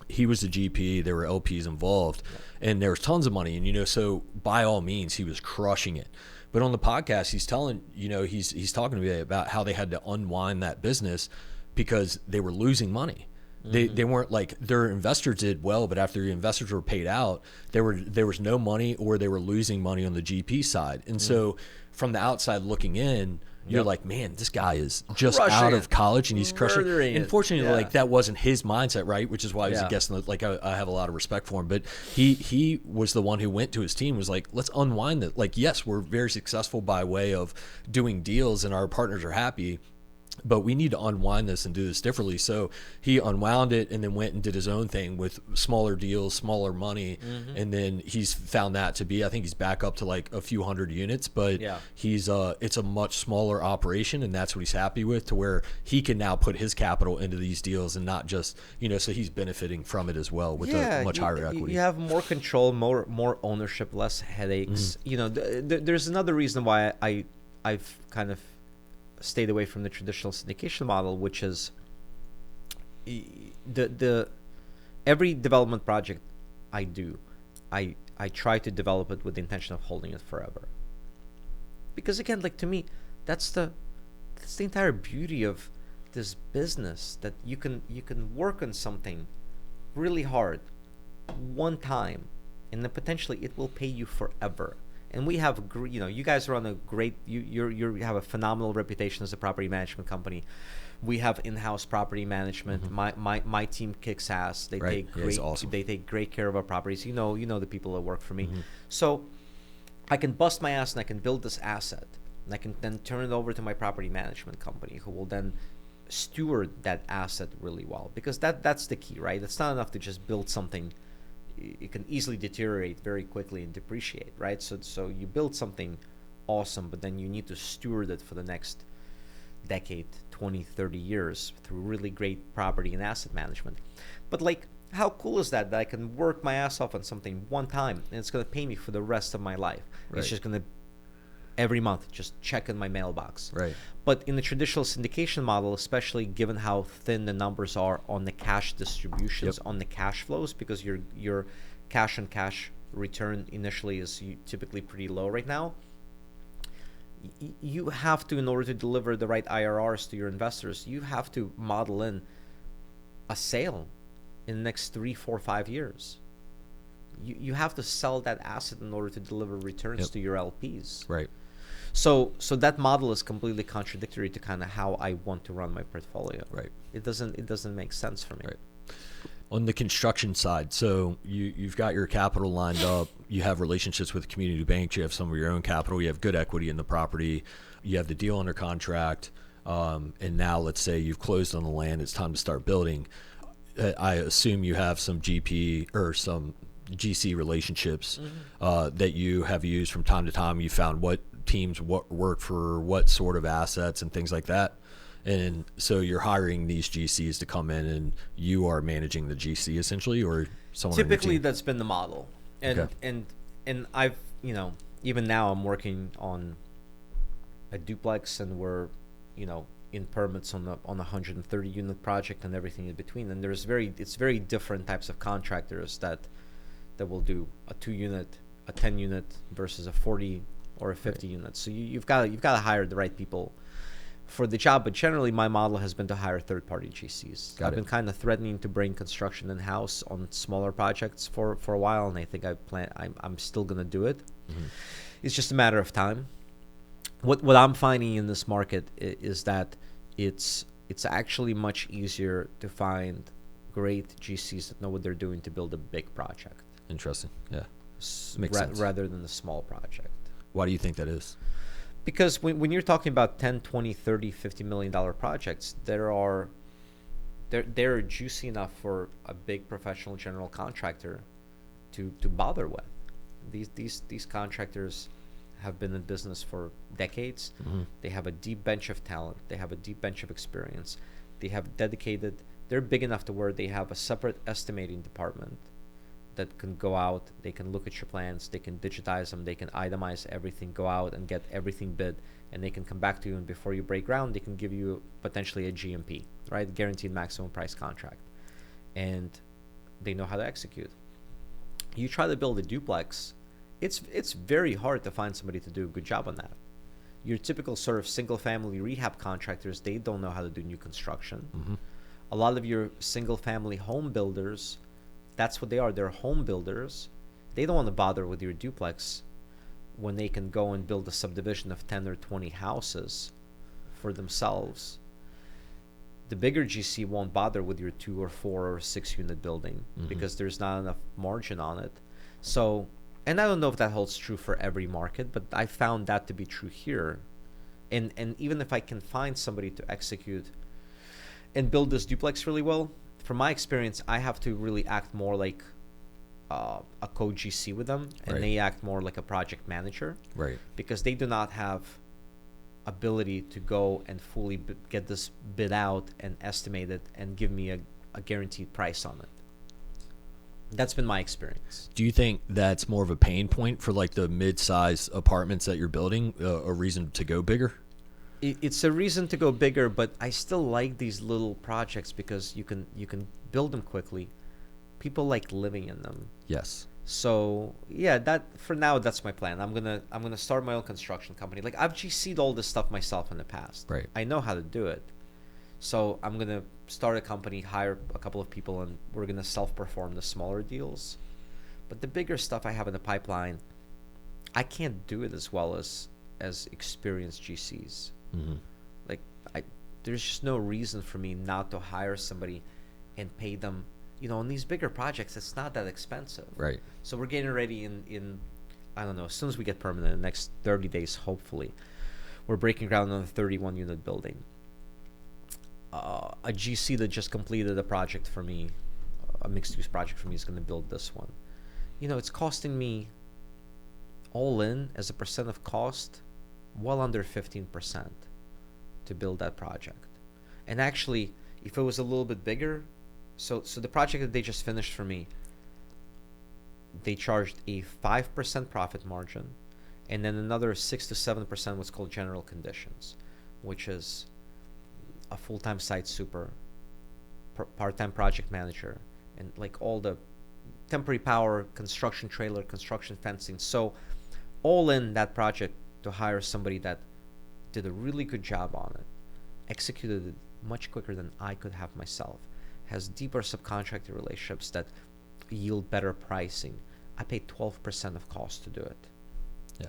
He was the GP, there were LPs involved, and there was tons of money, and so by all means he was crushing it. But on the podcast, he's telling, he's talking to me about how they had to unwind that business because they were losing money. They weren't like, their investors did well, but after the investors were paid out, there was no money, or they were losing money on the GP side. And so from the outside looking in, you're like, man, this guy is just out of college and he's crushing it. Unfortunately, like, that wasn't his mindset, right? Which is why he's a guest. Like, I have a lot of respect for him, but he was the one who went to his team, was like, let's unwind that. Like, yes, we're very successful by way of doing deals and our partners are happy, but we need to unwind this and do this differently. So he unwound it and then went and did his own thing with smaller deals, smaller money. And then he's found that to be, I think he's back up to like a few hundred units, but he's it's a much smaller operation, and that's what he's happy with, to where he can now put his capital into these deals and not just, so he's benefiting from it as well with a much higher equity. You have more control, more ownership, less headaches. There's another reason why I've kind of stayed away from the traditional syndication model, which is the every development project I do, I try to develop it with the intention of holding it forever. Because again, like, to me, that's the entire beauty of this business, that you can work on something really hard one time, and then potentially it will pay you forever. And we have, you guys are on a great, you have a phenomenal reputation as a property management company. We have in-house property management. My team kicks ass. They take great, awesome. They take great care of our properties. You know the people that work for me. So I can bust my ass and I can build this asset, and I can then turn it over to my property management company, who will then steward that asset really well. Because that's the key, right? It's not enough to just build something. It can easily deteriorate very quickly and depreciate, right? So you build something awesome, but then you need to steward it for the next decade, 20, 30 years through really great property and asset management. But like, how cool is that I can work my ass off on something one time and it's going to pay me for the rest of my life? Right. It's just going to, every month, just check in my mailbox. Right. But in the traditional syndication model, especially given how thin the numbers are on the cash distributions, on the cash flows, because your cash on cash return initially is typically pretty low right now, you have to, in order to deliver the right IRRs to your investors, you have to model in a sale in the next 3, 4, 5 years. you have to sell that asset in order to deliver returns Yep. to your LPs. Right. So that model is completely contradictory to kind of how I want to run my portfolio. Right. It doesn't make sense for me. Right. On the construction side, so you've got your capital lined up. You have relationships with community banks. You have some of your own capital. You have good equity in the property. You have the deal under contract. And now let's say you've closed on the land. It's time to start building. I assume you have some GP or some GC relationships that you have used from time to time. You found what teams work for what sort of assets and things like that. And so you're hiring these GCs to come in, and you are managing the GC essentially, or someone. Typically, that's been the model, and Okay. and I've even now I'm working on a duplex, and we're in permits on a 130 unit project and everything in between. And it's very different types of contractors that will do a 2 unit, a 10 unit versus a 40 or a 50 unit. So you've got to hire the right people for the job. But generally, my model has been to hire third-party GCs. I've been kind of threatening to bring construction in-house on smaller projects for a while, and I think I'm still going to do it. It's just a matter of time. What I'm finding in this market is that it's actually much easier to find great GCs that know what they're doing to build a big project. Interesting. Yeah. Makes sense. Rather than a small project. Why do you think that is? Because when you're talking about 10, 20, 30, $50 million contracts, they're juicy enough for a big professional general contractor to bother with. These contractors have been in business for decades. They have a deep bench of talent. They have a deep bench of experience. They're big enough to where they have a separate estimating department that can go out, they can look at your plans, they can digitize them, they can itemize everything, go out and get everything bid, and they can come back to you, and before you break ground, they can give you potentially a GMP, right? Guaranteed maximum price contract. And they know how to execute. You try to build a duplex, it's very hard to find somebody to do a good job on that. Your typical sort of single family rehab contractors, they don't know how to do new construction. A lot of your single family home builders, that's what they are. They're home builders. They don't want to bother with your duplex when they can go and build a subdivision of 10 or 20 houses for themselves. The bigger GC won't bother with your 2 or 4 or 6 unit building because there's not enough margin on it. So, and I don't know if that holds true for every market, but I found that to be true here. And even if I can find somebody to execute and build this duplex really well, from my experience, I have to really act more like a co-GC with them, and they act more like a project manager, Right. because they do not have ability to go and fully get this bid out and estimate it and give me a guaranteed price on it. That's been my experience. Do you think that's more of a pain point for like the mid-size apartments that you're building, a reason to go bigger? It's a reason to go bigger, but I still like these little projects because you can build them quickly. People like living in them. Yes. So yeah, that for now that's my plan. I'm gonna start my own construction company. Like I've GC'd all this stuff myself in the past. Right. I know how to do it. So I'm gonna start a company, hire a couple of people, and we're gonna self-perform the smaller deals. But the bigger stuff I have in the pipeline, I can't do it as well as experienced GCs. Like there's just no reason for me not to hire somebody and pay them. On these bigger projects, it's not that expensive. Right. So we're getting ready in I don't know, as soon as we get permanent in the next 30 days, hopefully, we're breaking ground on a 31 unit building. A GC that just completed a project for me, a mixed use project for me, is going to build this one. It's costing me all in as a percent of cost, well under 15% to build that project. And actually, if it was a little bit bigger, so the project that they just finished for me, they charged a 5% profit margin, and then another 6 to 7% what's called general conditions, which is a full-time site super, part-time project manager, and like all the temporary power, construction trailer, construction fencing. So all in that project, to hire somebody that did a really good job on it, executed it much quicker than I could have myself, has deeper subcontractor relationships that yield better pricing, I pay 12% of cost to do it. Yeah,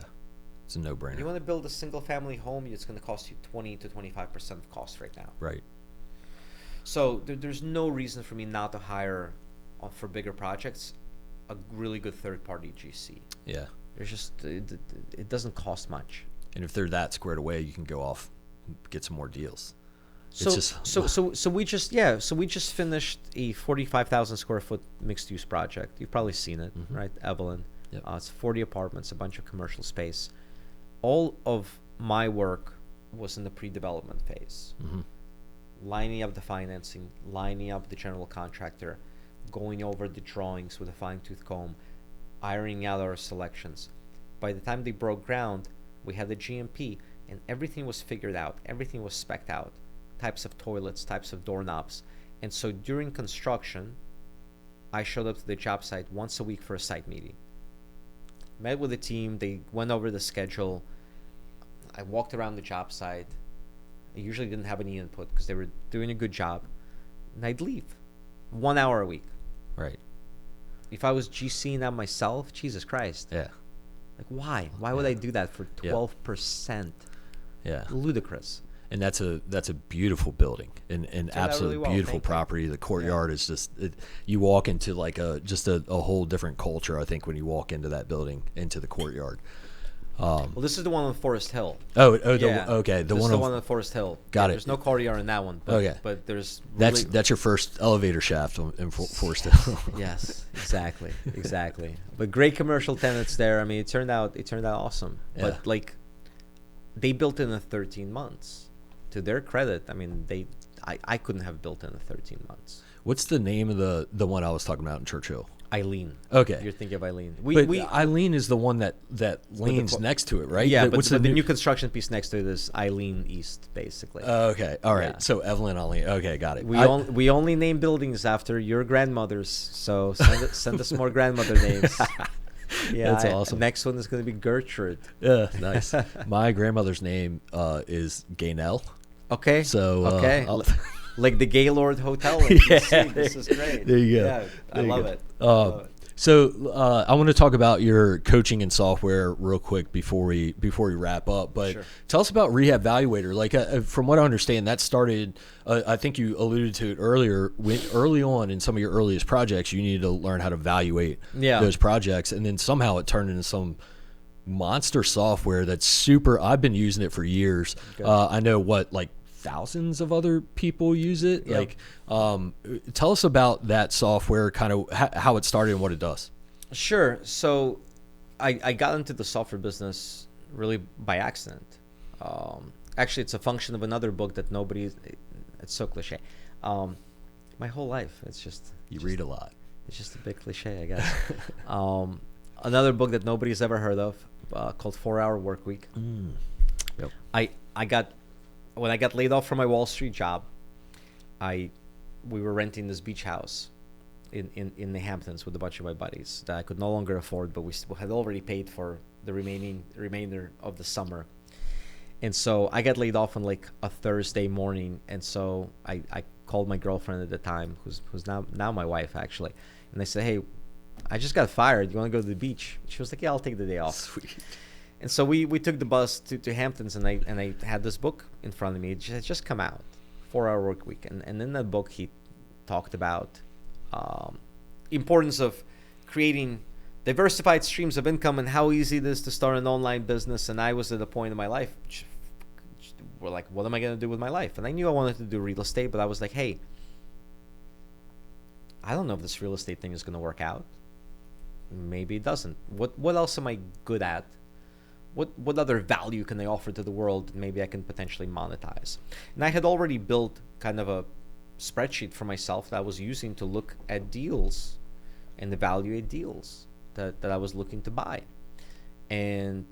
it's a no-brainer. You want to build a single-family home, it's going to cost you 20 to 25% of cost right now. Right. So there's no reason for me not to hire for bigger projects a really good third-party GC. Yeah. There's just it doesn't cost much. And if they're that squared away, you can go off and get some more deals. So It's just so we just finished a 45,000 square foot mixed use project. You've probably seen it, right, Evelyn? Yep. It's 40 apartments, a bunch of commercial space. All of my work was in the pre-development phase, lining up the financing, lining up the general contractor, going over the drawings with a fine-tooth comb, ironing out our selections. By the time they broke ground, we had the GMP, and everything was figured out. Everything was spec'd out. Types of toilets, types of doorknobs. And so during construction, I showed up to the job site once a week for a site meeting. Met with the team. They went over the schedule. I walked around the job site. I usually didn't have any input because they were doing a good job. And I'd leave. 1 hour a week. right. If I was GCing that myself, Jesus Christ. Yeah. Like, why? Why would I do that for 12%? Yeah. Ludicrous. And that's a beautiful building, and out absolutely really well. beautiful Thank you. property. The courtyard is just you walk into like a whole different culture. I think when you walk into that building, into the courtyard. Well, this is the one on Forest Hill. Okay, This is the one on Forest Hill. Got it. There's no courtyard in that one. But, Okay. But there's really, that's your first elevator shaft in Forest Hill. yes, exactly. But great commercial tenants there. I mean, it turned out awesome. Yeah. But like, they built it in 13 months. To their credit, I mean, I couldn't have built it in 13 months. What's the name of the one I was talking about in Churchill? Eileen. Okay. You're thinking of Eileen. Eileen is the one that leans next to it, right? Yeah, what's but the new construction piece next to it is Eileen East, basically. Okay, all right. Yeah. So Evelyn Eileen. Okay, got it. We only name buildings after your grandmothers, so send us more grandmother names. Yeah, That's awesome. Next one is going to be Gertrude. Yeah, nice. My grandmother's name is Gaynell. Okay. So okay. Like the Gaylord Hotel. Yeah. This is great. There you go. Yeah, I love it. So I want to talk about your coaching and software real quick before we wrap up. But Sure. Tell us about RehabValuator. Like from what I understand, that started. I think you alluded to it earlier. Early on in some of your earliest projects, you needed to learn how to evaluate those projects, and then somehow it turned into some monster software that's super. I've been using it for years. I know like thousands of other people use it. Yep. Like, tell us about that software, kind of how it started and what it does. Sure. So I got into the software business really by accident. Actually, it's a function of another book that it's so cliche. My whole life, You read a lot. It's just a big cliche, I guess. Another book that nobody's ever heard of, called 4 Hour Workweek. Yep. When I got laid off from my Wall Street job, we were renting this beach house in the Hamptons with a bunch of my buddies that I could no longer afford, but we had already paid for the remainder of the summer. And so I got laid off on like a Thursday morning, and so I called my girlfriend at the time, who's now my wife actually, and I said, "Hey, I just got fired. You want to go to the beach?" She was like, "Yeah, I'll take the day off." Sweet. And so we took the bus to Hamptons, and I had this book in front of me. It had just come out, 4 Hour Workweek, and in that book he talked about importance of creating diversified streams of income and how easy it is to start an online business. And I was at a point in my life where like, what am I going to do with my life? And I knew I wanted to do real estate, but I was like, hey, I don't know if this real estate thing is going to work out. Maybe it doesn't. What else am I good at? What other value can I offer to the world that maybe I can potentially monetize? And I had already built kind of a spreadsheet for myself that I was using to look at deals and evaluate deals that I was looking to buy. And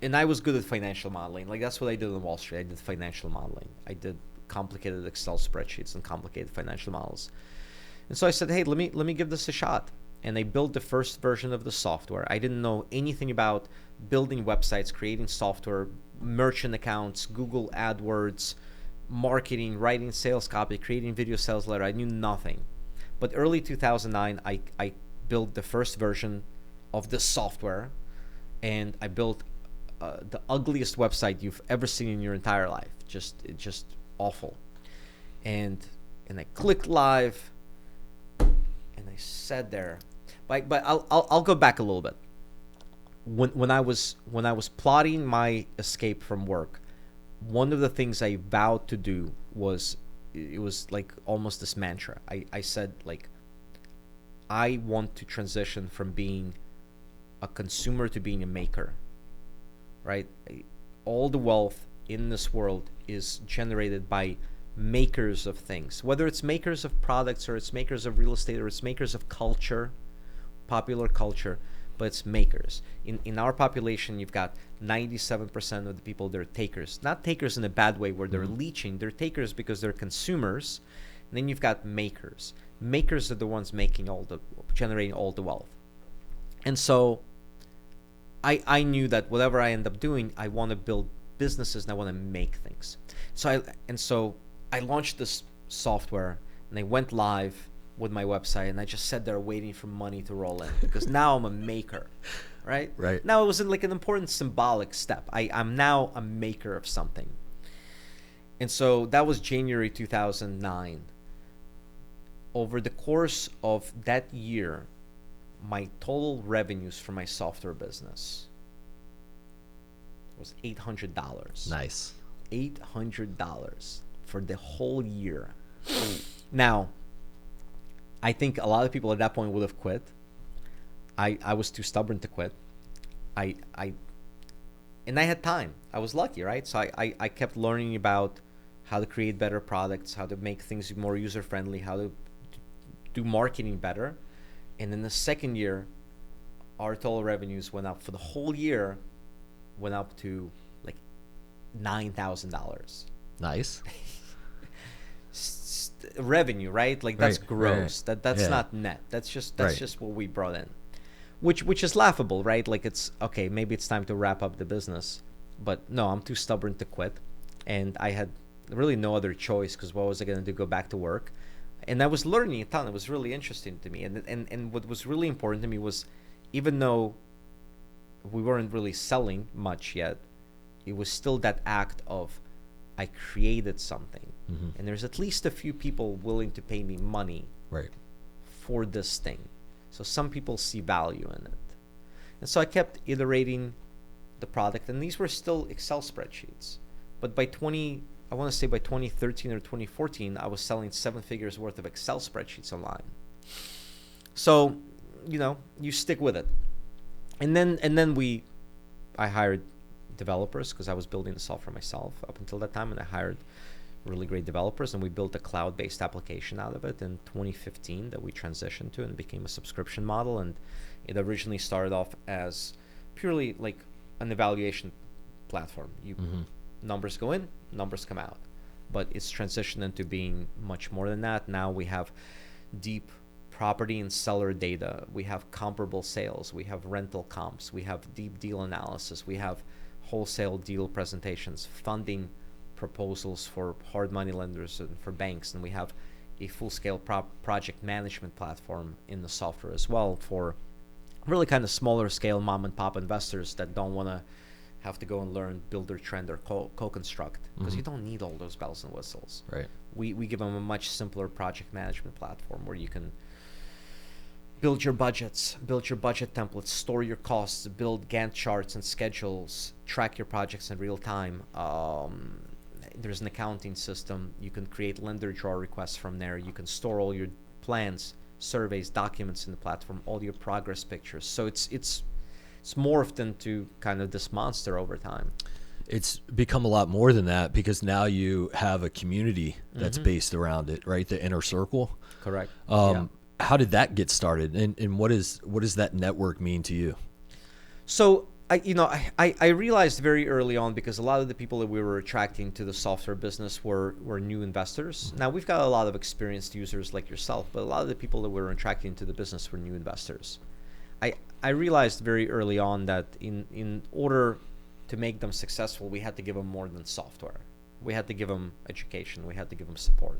I was good at financial modeling. Like, that's what I did on Wall Street. I did financial modeling. I did complicated Excel spreadsheets and complicated financial models. And so I said, hey, let me give this a shot. And I built the first version of the software. I didn't know anything about building websites, creating software, merchant accounts, Google AdWords, marketing, writing sales copy, creating video sales letter. I knew nothing. But early 2009, I built the first version of this software, and I built the ugliest website you've ever seen in your entire life. Just awful. And I clicked live, and I sat there. But I'll go back a little bit. When I was plotting my escape from work, one of the things I vowed to do was, it was like almost this mantra. I said, like, I want to transition from being a consumer to being a maker, right? All the wealth in this world is generated by makers of things, whether it's makers of products or it's makers of real estate or it's makers of culture, popular culture, but it's makers. In our population, you've got 97% of the people, they're takers. Not takers in a bad way where they're leeching. They're takers because they're consumers. And then you've got makers. Makers are the ones generating all the wealth. And so I knew that whatever I end up doing, I want to build businesses and I want to make things. So I launched this software and I went live with my website, and I just sat there waiting for money to roll in because now I'm a maker, right? Right. Now it was like an important symbolic step. I'm now a maker of something. And so that was January 2009. Over the course of that year, my total revenues for my software business was $800. Nice. $800 for the whole year. Now, I think a lot of people at that point would have quit. I was too stubborn to quit. And I had time. I was lucky, right? So I kept learning about how to create better products, how to make things more user-friendly, how to do marketing better. And in the second year, our total revenues went up for the whole year, went up to like $9,000. Nice. Revenue, right? Like that's Right, gross. right. That's Yeah. not net. That's just Right. what we brought in, which is laughable, right? Like it's okay. Maybe it's time to wrap up the business, but no, I'm too stubborn to quit, and I had really no other choice because what was I going to do? Go back to work? And I was learning a ton. It was really interesting to me, and what was really important to me was, even though we weren't really selling much yet, it was still that act of I created something. And there's at least a few people willing to pay me money Right. for this thing. So some people see value in it. And so I kept iterating the product, and these were still Excel spreadsheets. But by 2013 or 2014, I was selling 7 figures worth of Excel spreadsheets online. So, you stick with it. And then I hired developers because I was building the software myself up until that time, and I hired really great developers, and we built a cloud-based application out of it in 2015 that we transitioned to and became a subscription model. And it originally started off as purely like an evaluation platform. Numbers go in, numbers come out, but it's transitioned into being much more than that. Now we have deep property and seller data, we have comparable sales, we have rental comps, we have deep deal analysis, we have wholesale deal presentations, funding proposals for hard money lenders and for banks, and we have a full-scale project management platform in the software as well for really kind of smaller scale mom and pop investors that don't want to have to go and learn Builder, Trend, or co-construct, because you don't need all those bells and whistles. Right. We give them a much simpler project management platform where you can build your budgets, build your budget templates, store your costs, build Gantt charts and schedules, track your projects in real time. There's an accounting system. You can create lender draw requests from there. You can store all your plans, surveys, documents in the platform, all your progress pictures. So it's morphed into kind of this monster over time. It's become a lot more than that because now you have a community that's based around it, right? The inner circle. Correct. How did that get started, and what does that network mean to you? So I realized very early on, because a lot of the people that we were attracting to the software business were new investors. Now we've got a lot of experienced users like yourself, but a lot of the people that we were attracting to the business were new investors. I realized very early on that in order to make them successful, we had to give them more than software. We had to give them education. We had to give them support.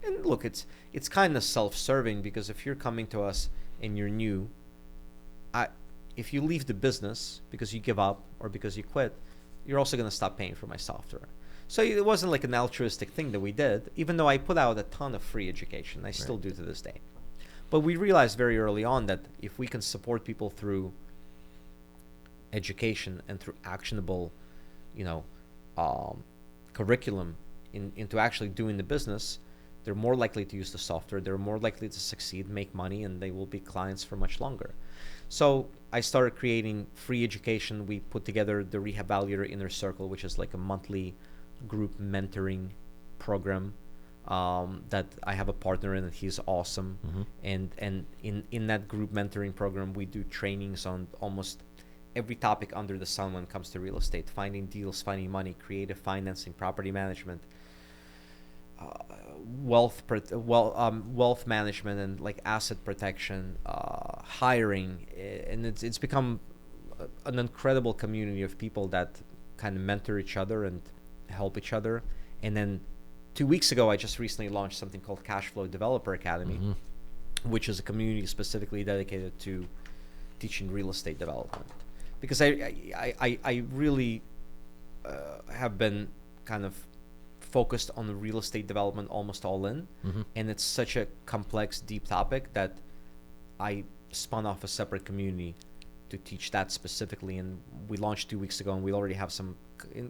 And look, it's kind of self-serving, because if you're coming to us and you're new, if you leave the business because you give up or because you quit, you're also going to stop paying for my software. So it wasn't like an altruistic thing that we did, even though I put out a ton of free education. I still do to this day. But we realized very early on that if we can support people through education and through actionable, curriculum into actually doing the business, they're more likely to use the software, they're more likely to succeed, make money, and they will be clients for much longer. So I started creating free education. We put together the RehabValuator Inner Circle, which is like a monthly group mentoring program that I have a partner in, and he's awesome. And in that group mentoring program, we do trainings on almost every topic under the sun when it comes to real estate: finding deals, finding money, creative financing, property management, wealth management, and like asset protection, hiring. And it's become an incredible community of people that kind of mentor each other and help each other. And then 2 weeks ago, I just recently launched something called Cashflow Developer Academy, which is a community specifically dedicated to teaching real estate development. Because I really have been kind of focused on the real estate development almost all in, and it's such a complex, deep topic that I spun off a separate community to teach that specifically. And we launched 2 weeks ago, and we already have some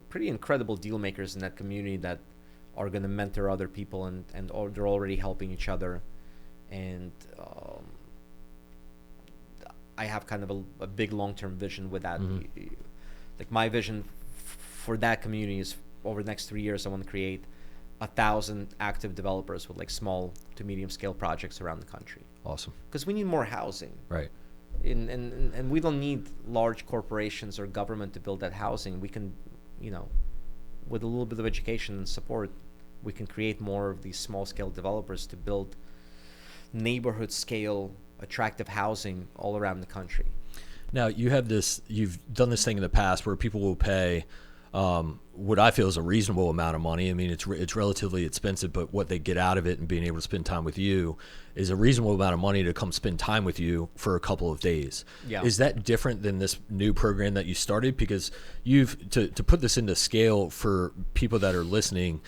pretty incredible deal makers in that community that are going to mentor other people, and they're already helping each other. And I have kind of a big long-term vision with that. Like my vision for that community is over the next 3 years, I want to create 1,000 active developers with like small to medium scale projects around the country. Awesome. Because we need more housing. Right. And we don't need large corporations or government to build that housing. We can, with a little bit of education and support, we can create more of these small scale developers to build neighborhood scale attractive housing all around the country. Now you've done this thing in the past where people will pay what I feel is a reasonable amount of money. I mean, it's relatively expensive, but what they get out of it and being able to spend time with you is a reasonable amount of money to come spend time with you for a couple of days. Yeah. Is that different than this new program that you started? Because to put this into scale for people that are listening,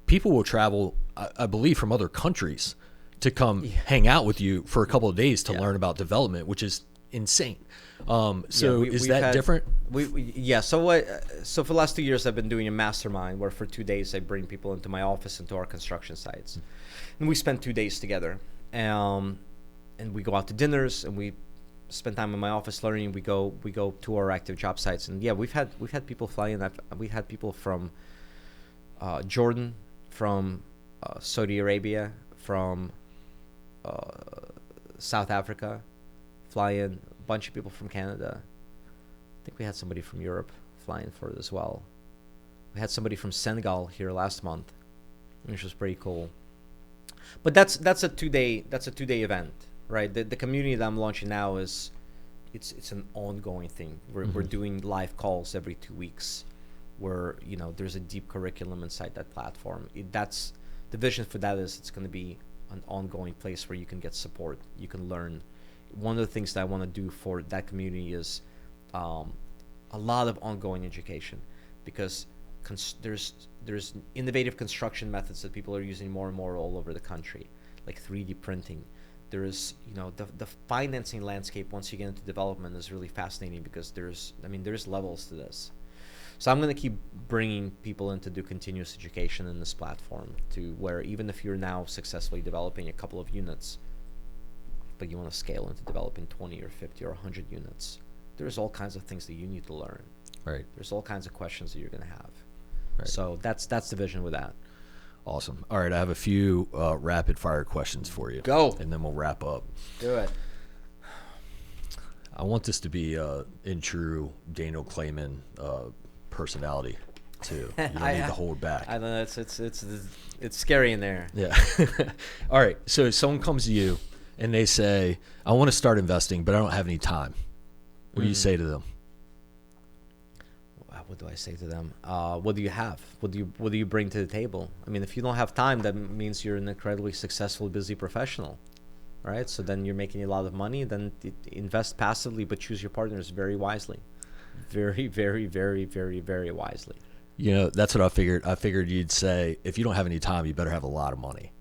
people will travel, I believe, from other countries to come hang out with you for a couple of days to learn about development, which is insane. Is that different? So for the last 2 years, I've been doing a mastermind where for 2 days I bring people into my office, into our construction sites, and we spend 2 days together. And we go out to dinners, and we spend time in my office learning. We go to our active job sites, and we've had people fly in. We had people from Jordan, from Saudi Arabia, from South Africa, fly in. A bunch of people from Canada. I think we had somebody from Europe flying for it as well. We had somebody from Senegal here last month, which was pretty cool. But that's a 2-day event, right? The community that I'm launching now is it's an ongoing thing. We're doing live calls every 2 weeks, where there's a deep curriculum inside that platform. That's the vision for that. Is it's going to be an ongoing place where you can get support, you can learn. One of the things that I want to do for that community is a lot of ongoing education, because there's innovative construction methods that people are using more and more all over the country, like 3D printing. There's the financing landscape once you get into development is really fascinating, because there's levels to this. So I'm going to keep bringing people in to do continuous education in this platform, to where even if you're now successfully developing a couple of units, but you want to scale into developing 20 or 50 or 100 units, there's all kinds of things that you need to learn. Right. There's all kinds of questions that you're going to have. Right. So that's the vision with that. Awesome. All right, I have a few rapid fire questions for you. Go. And then we'll wrap up. Do it. I want this to be in true Daniil Kleyman personality too. You don't need to hold back. I don't know. It's scary in there. Yeah. All right. So if someone comes to you and they say, "I want to start investing, but I don't have any time," what do you say to them? What do I say to them? What do you have? What do you bring to the table? I mean, if you don't have time, that means you're an incredibly successful, busy professional, right? So then you're making a lot of money. Then invest passively, but choose your partners very wisely, very, very, very, very, very wisely. You know, that's what I figured. I figured you'd say, if you don't have any time, you better have a lot of money,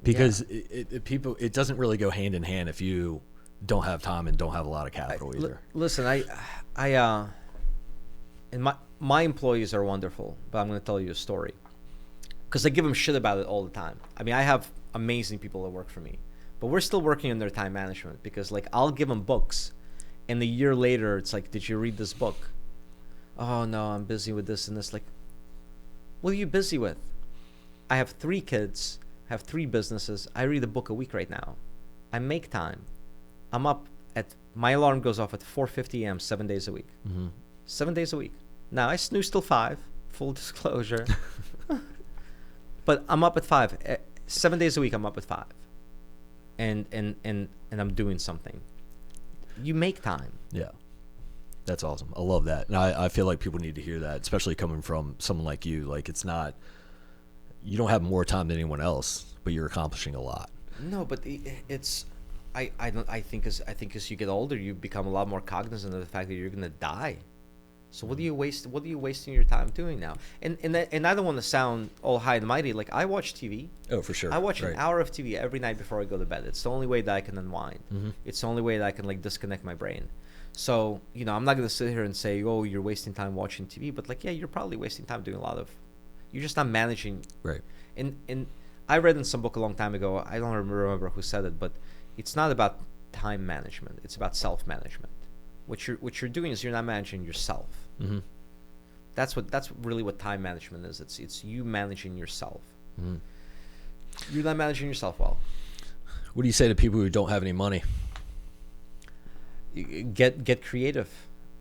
because it doesn't really go hand in hand if you don't have time and don't have a lot of capital either. Listen, and my employees are wonderful, but I'm going to tell you a story because I give them shit about it all the time. I mean, I have amazing people that work for me, but we're still working on their time management because, like, I'll give them books, and a year later, it's like, did you read this book? Oh no, I'm busy with this and this. Like, what are you busy with? I have 3 kids, I have 3 businesses. I read a book a week right now. I make time. I'm up my alarm goes off at 4:50 a.m. 7 days a week. 7 days a week. Now I snooze till 5, full disclosure. But I'm up at 5. 7 days a week I'm up at 5. And I'm doing something. You make time. Yeah. That's awesome. I love that. And I feel like people need to hear that, especially coming from someone like you. Like, it's not, you don't have more time than anyone else, but you're accomplishing a lot. No, but it's, I think as you get older, you become a lot more cognizant of the fact that you're going to die. So what are you wasting your time doing now? And I don't want to sound all high and mighty. Like, I watch TV. Oh, for sure. I watch an hour of TV every night before I go to bed. It's the only way that I can unwind. It's the only way that I can, like, disconnect my brain. So, you know, I'm not going to sit here and say, oh, you're wasting time watching TV. But, like, yeah, you're probably wasting time doing a lot of, you're just not managing. Right. And I read in some book a long time ago, I don't remember who said it, but it's not about time management. It's about self-management. What you're doing is you're not managing yourself. That's really what time management is. It's you managing yourself. You're not managing yourself well. What do you say to people who don't have any money? Get creative.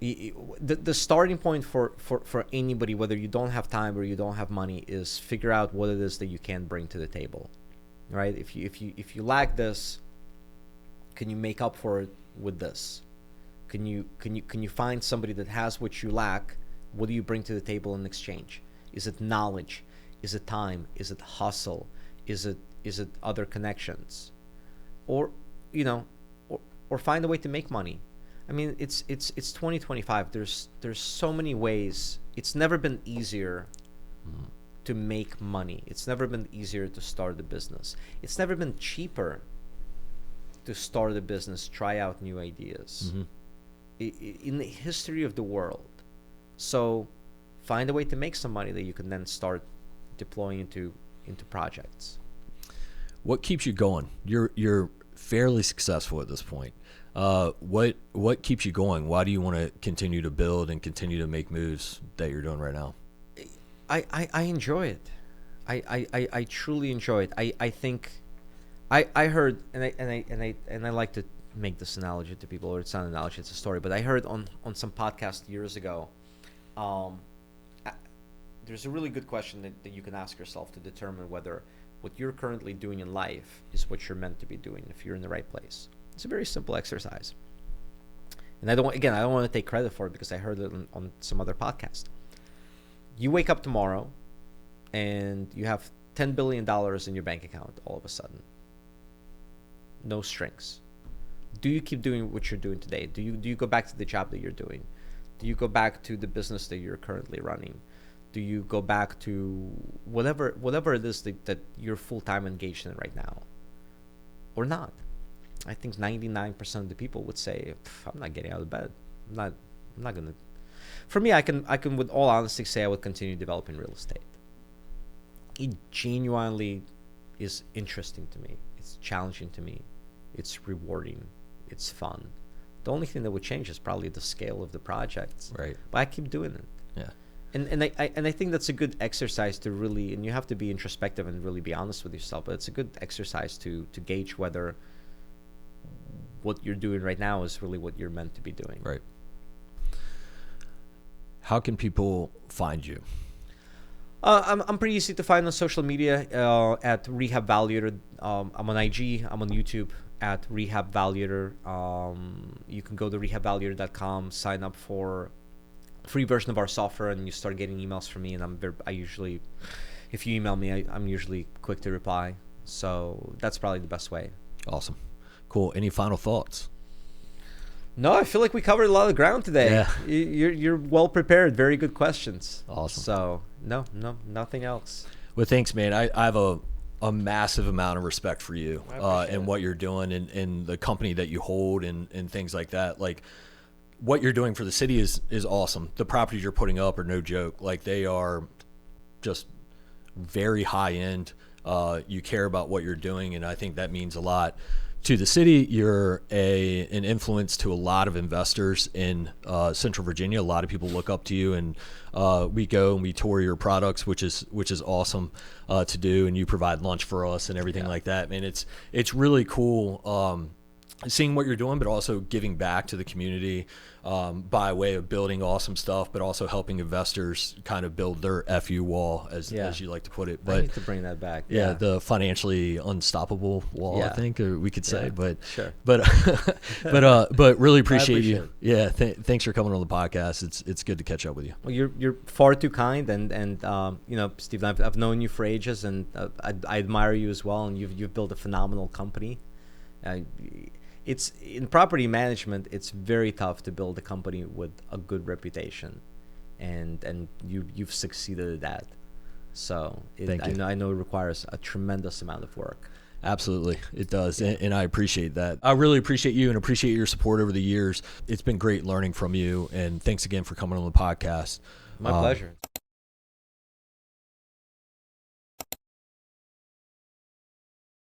The starting point for anybody, whether you don't have time or you don't have money, is figure out what it is that you can bring to the table, right? If you lack this, can you make up for it with this? Can you find somebody that has what you lack? What do you bring to the table in exchange? Is it knowledge? Is it time? Is it hustle? Is it other connections? Or, you know, or find a way to make money. I mean, it's 2025. There's so many ways. It's never been easier to make money. It's never been easier to start a business. It's never been cheaper to start a business, try out new ideas. In the history of the world. So find a way to make some money that you can then start deploying into projects. What keeps you going? You're fairly successful at this point. What keeps you going? Why do you want to continue to build and continue to make moves that you're doing right now? I enjoy it. I truly enjoy it. I think I heard, and I like to make this analogy to people, or it's not an analogy, it's a story, but I heard on some podcast years ago, there's a really good question that you can ask yourself to determine whether what you're currently doing in life is what you're meant to be doing, if you're in the right place. It's a very simple exercise. And I don't want to take credit for it because I heard it on some other podcast. You wake up tomorrow and you have $10 billion in your bank account all of a sudden. No strings. Do you keep doing what you're doing today? Do you go back to the job that you're doing? Do you go back to the business that you're currently running? Do you go back to whatever it is that you're full-time engaged in right now? Or not? I think 99% of the people would say, I'm not getting out of bed. I'm not going to. For me, I can with all honesty say I would continue developing real estate. It genuinely is interesting to me. It's challenging to me. It's rewarding. It's fun. The only thing that would change is probably the scale of the projects. Right. But I keep doing it. Yeah. And I think that's a good exercise to really, and you have to be introspective and really be honest with yourself, but it's a good exercise to gauge whether what you're doing right now is really what you're meant to be doing. Right. How can people find you? I'm pretty easy to find on social media at RehabValuator. I'm on IG. I'm on YouTube at RehabValuator. You can go to RehabValuator.com, sign up for a free version of our software, and you start getting emails from me. And I usually, if you email me, I'm usually quick to reply. So that's probably the best way. Awesome. Cool. Any final thoughts? No, I feel like we covered a lot of ground today. Yeah. You're well prepared. Very good questions. Awesome. So no, nothing else. Well, thanks, man. I have a massive amount of respect for you and what you're doing and the company that you hold and things like that. Like, what you're doing for the city is awesome. The properties you're putting up are no joke. Like, they are just very high end. You care about what you're doing, and I think that means a lot to the city. You're an influence to a lot of investors in Central Virginia. A lot of people look up to you, and we go and we tour your products, which is awesome to do. And you provide lunch for us and everything like that. Man, it's really cool seeing what you're doing, but also giving back to the community by way of building awesome stuff, but also helping investors kind of build their FU wall, as you like to put it. But I need to bring that back. Yeah, the financially unstoppable wall, I think, or we could say. But sure. But really appreciate you. Yeah, thanks for coming on the podcast. It's good to catch up with you. Well, you're far too kind, and you know, Steve, I've known you for ages, and I admire you as well, and you've built a phenomenal company. It's in property management, it's very tough to build a company with a good reputation, and you've succeeded at that. So I know it requires a tremendous amount of work. Absolutely, it does, and I appreciate that. I really appreciate you and appreciate your support over the years. It's been great learning from you, and thanks again for coming on the podcast. My pleasure.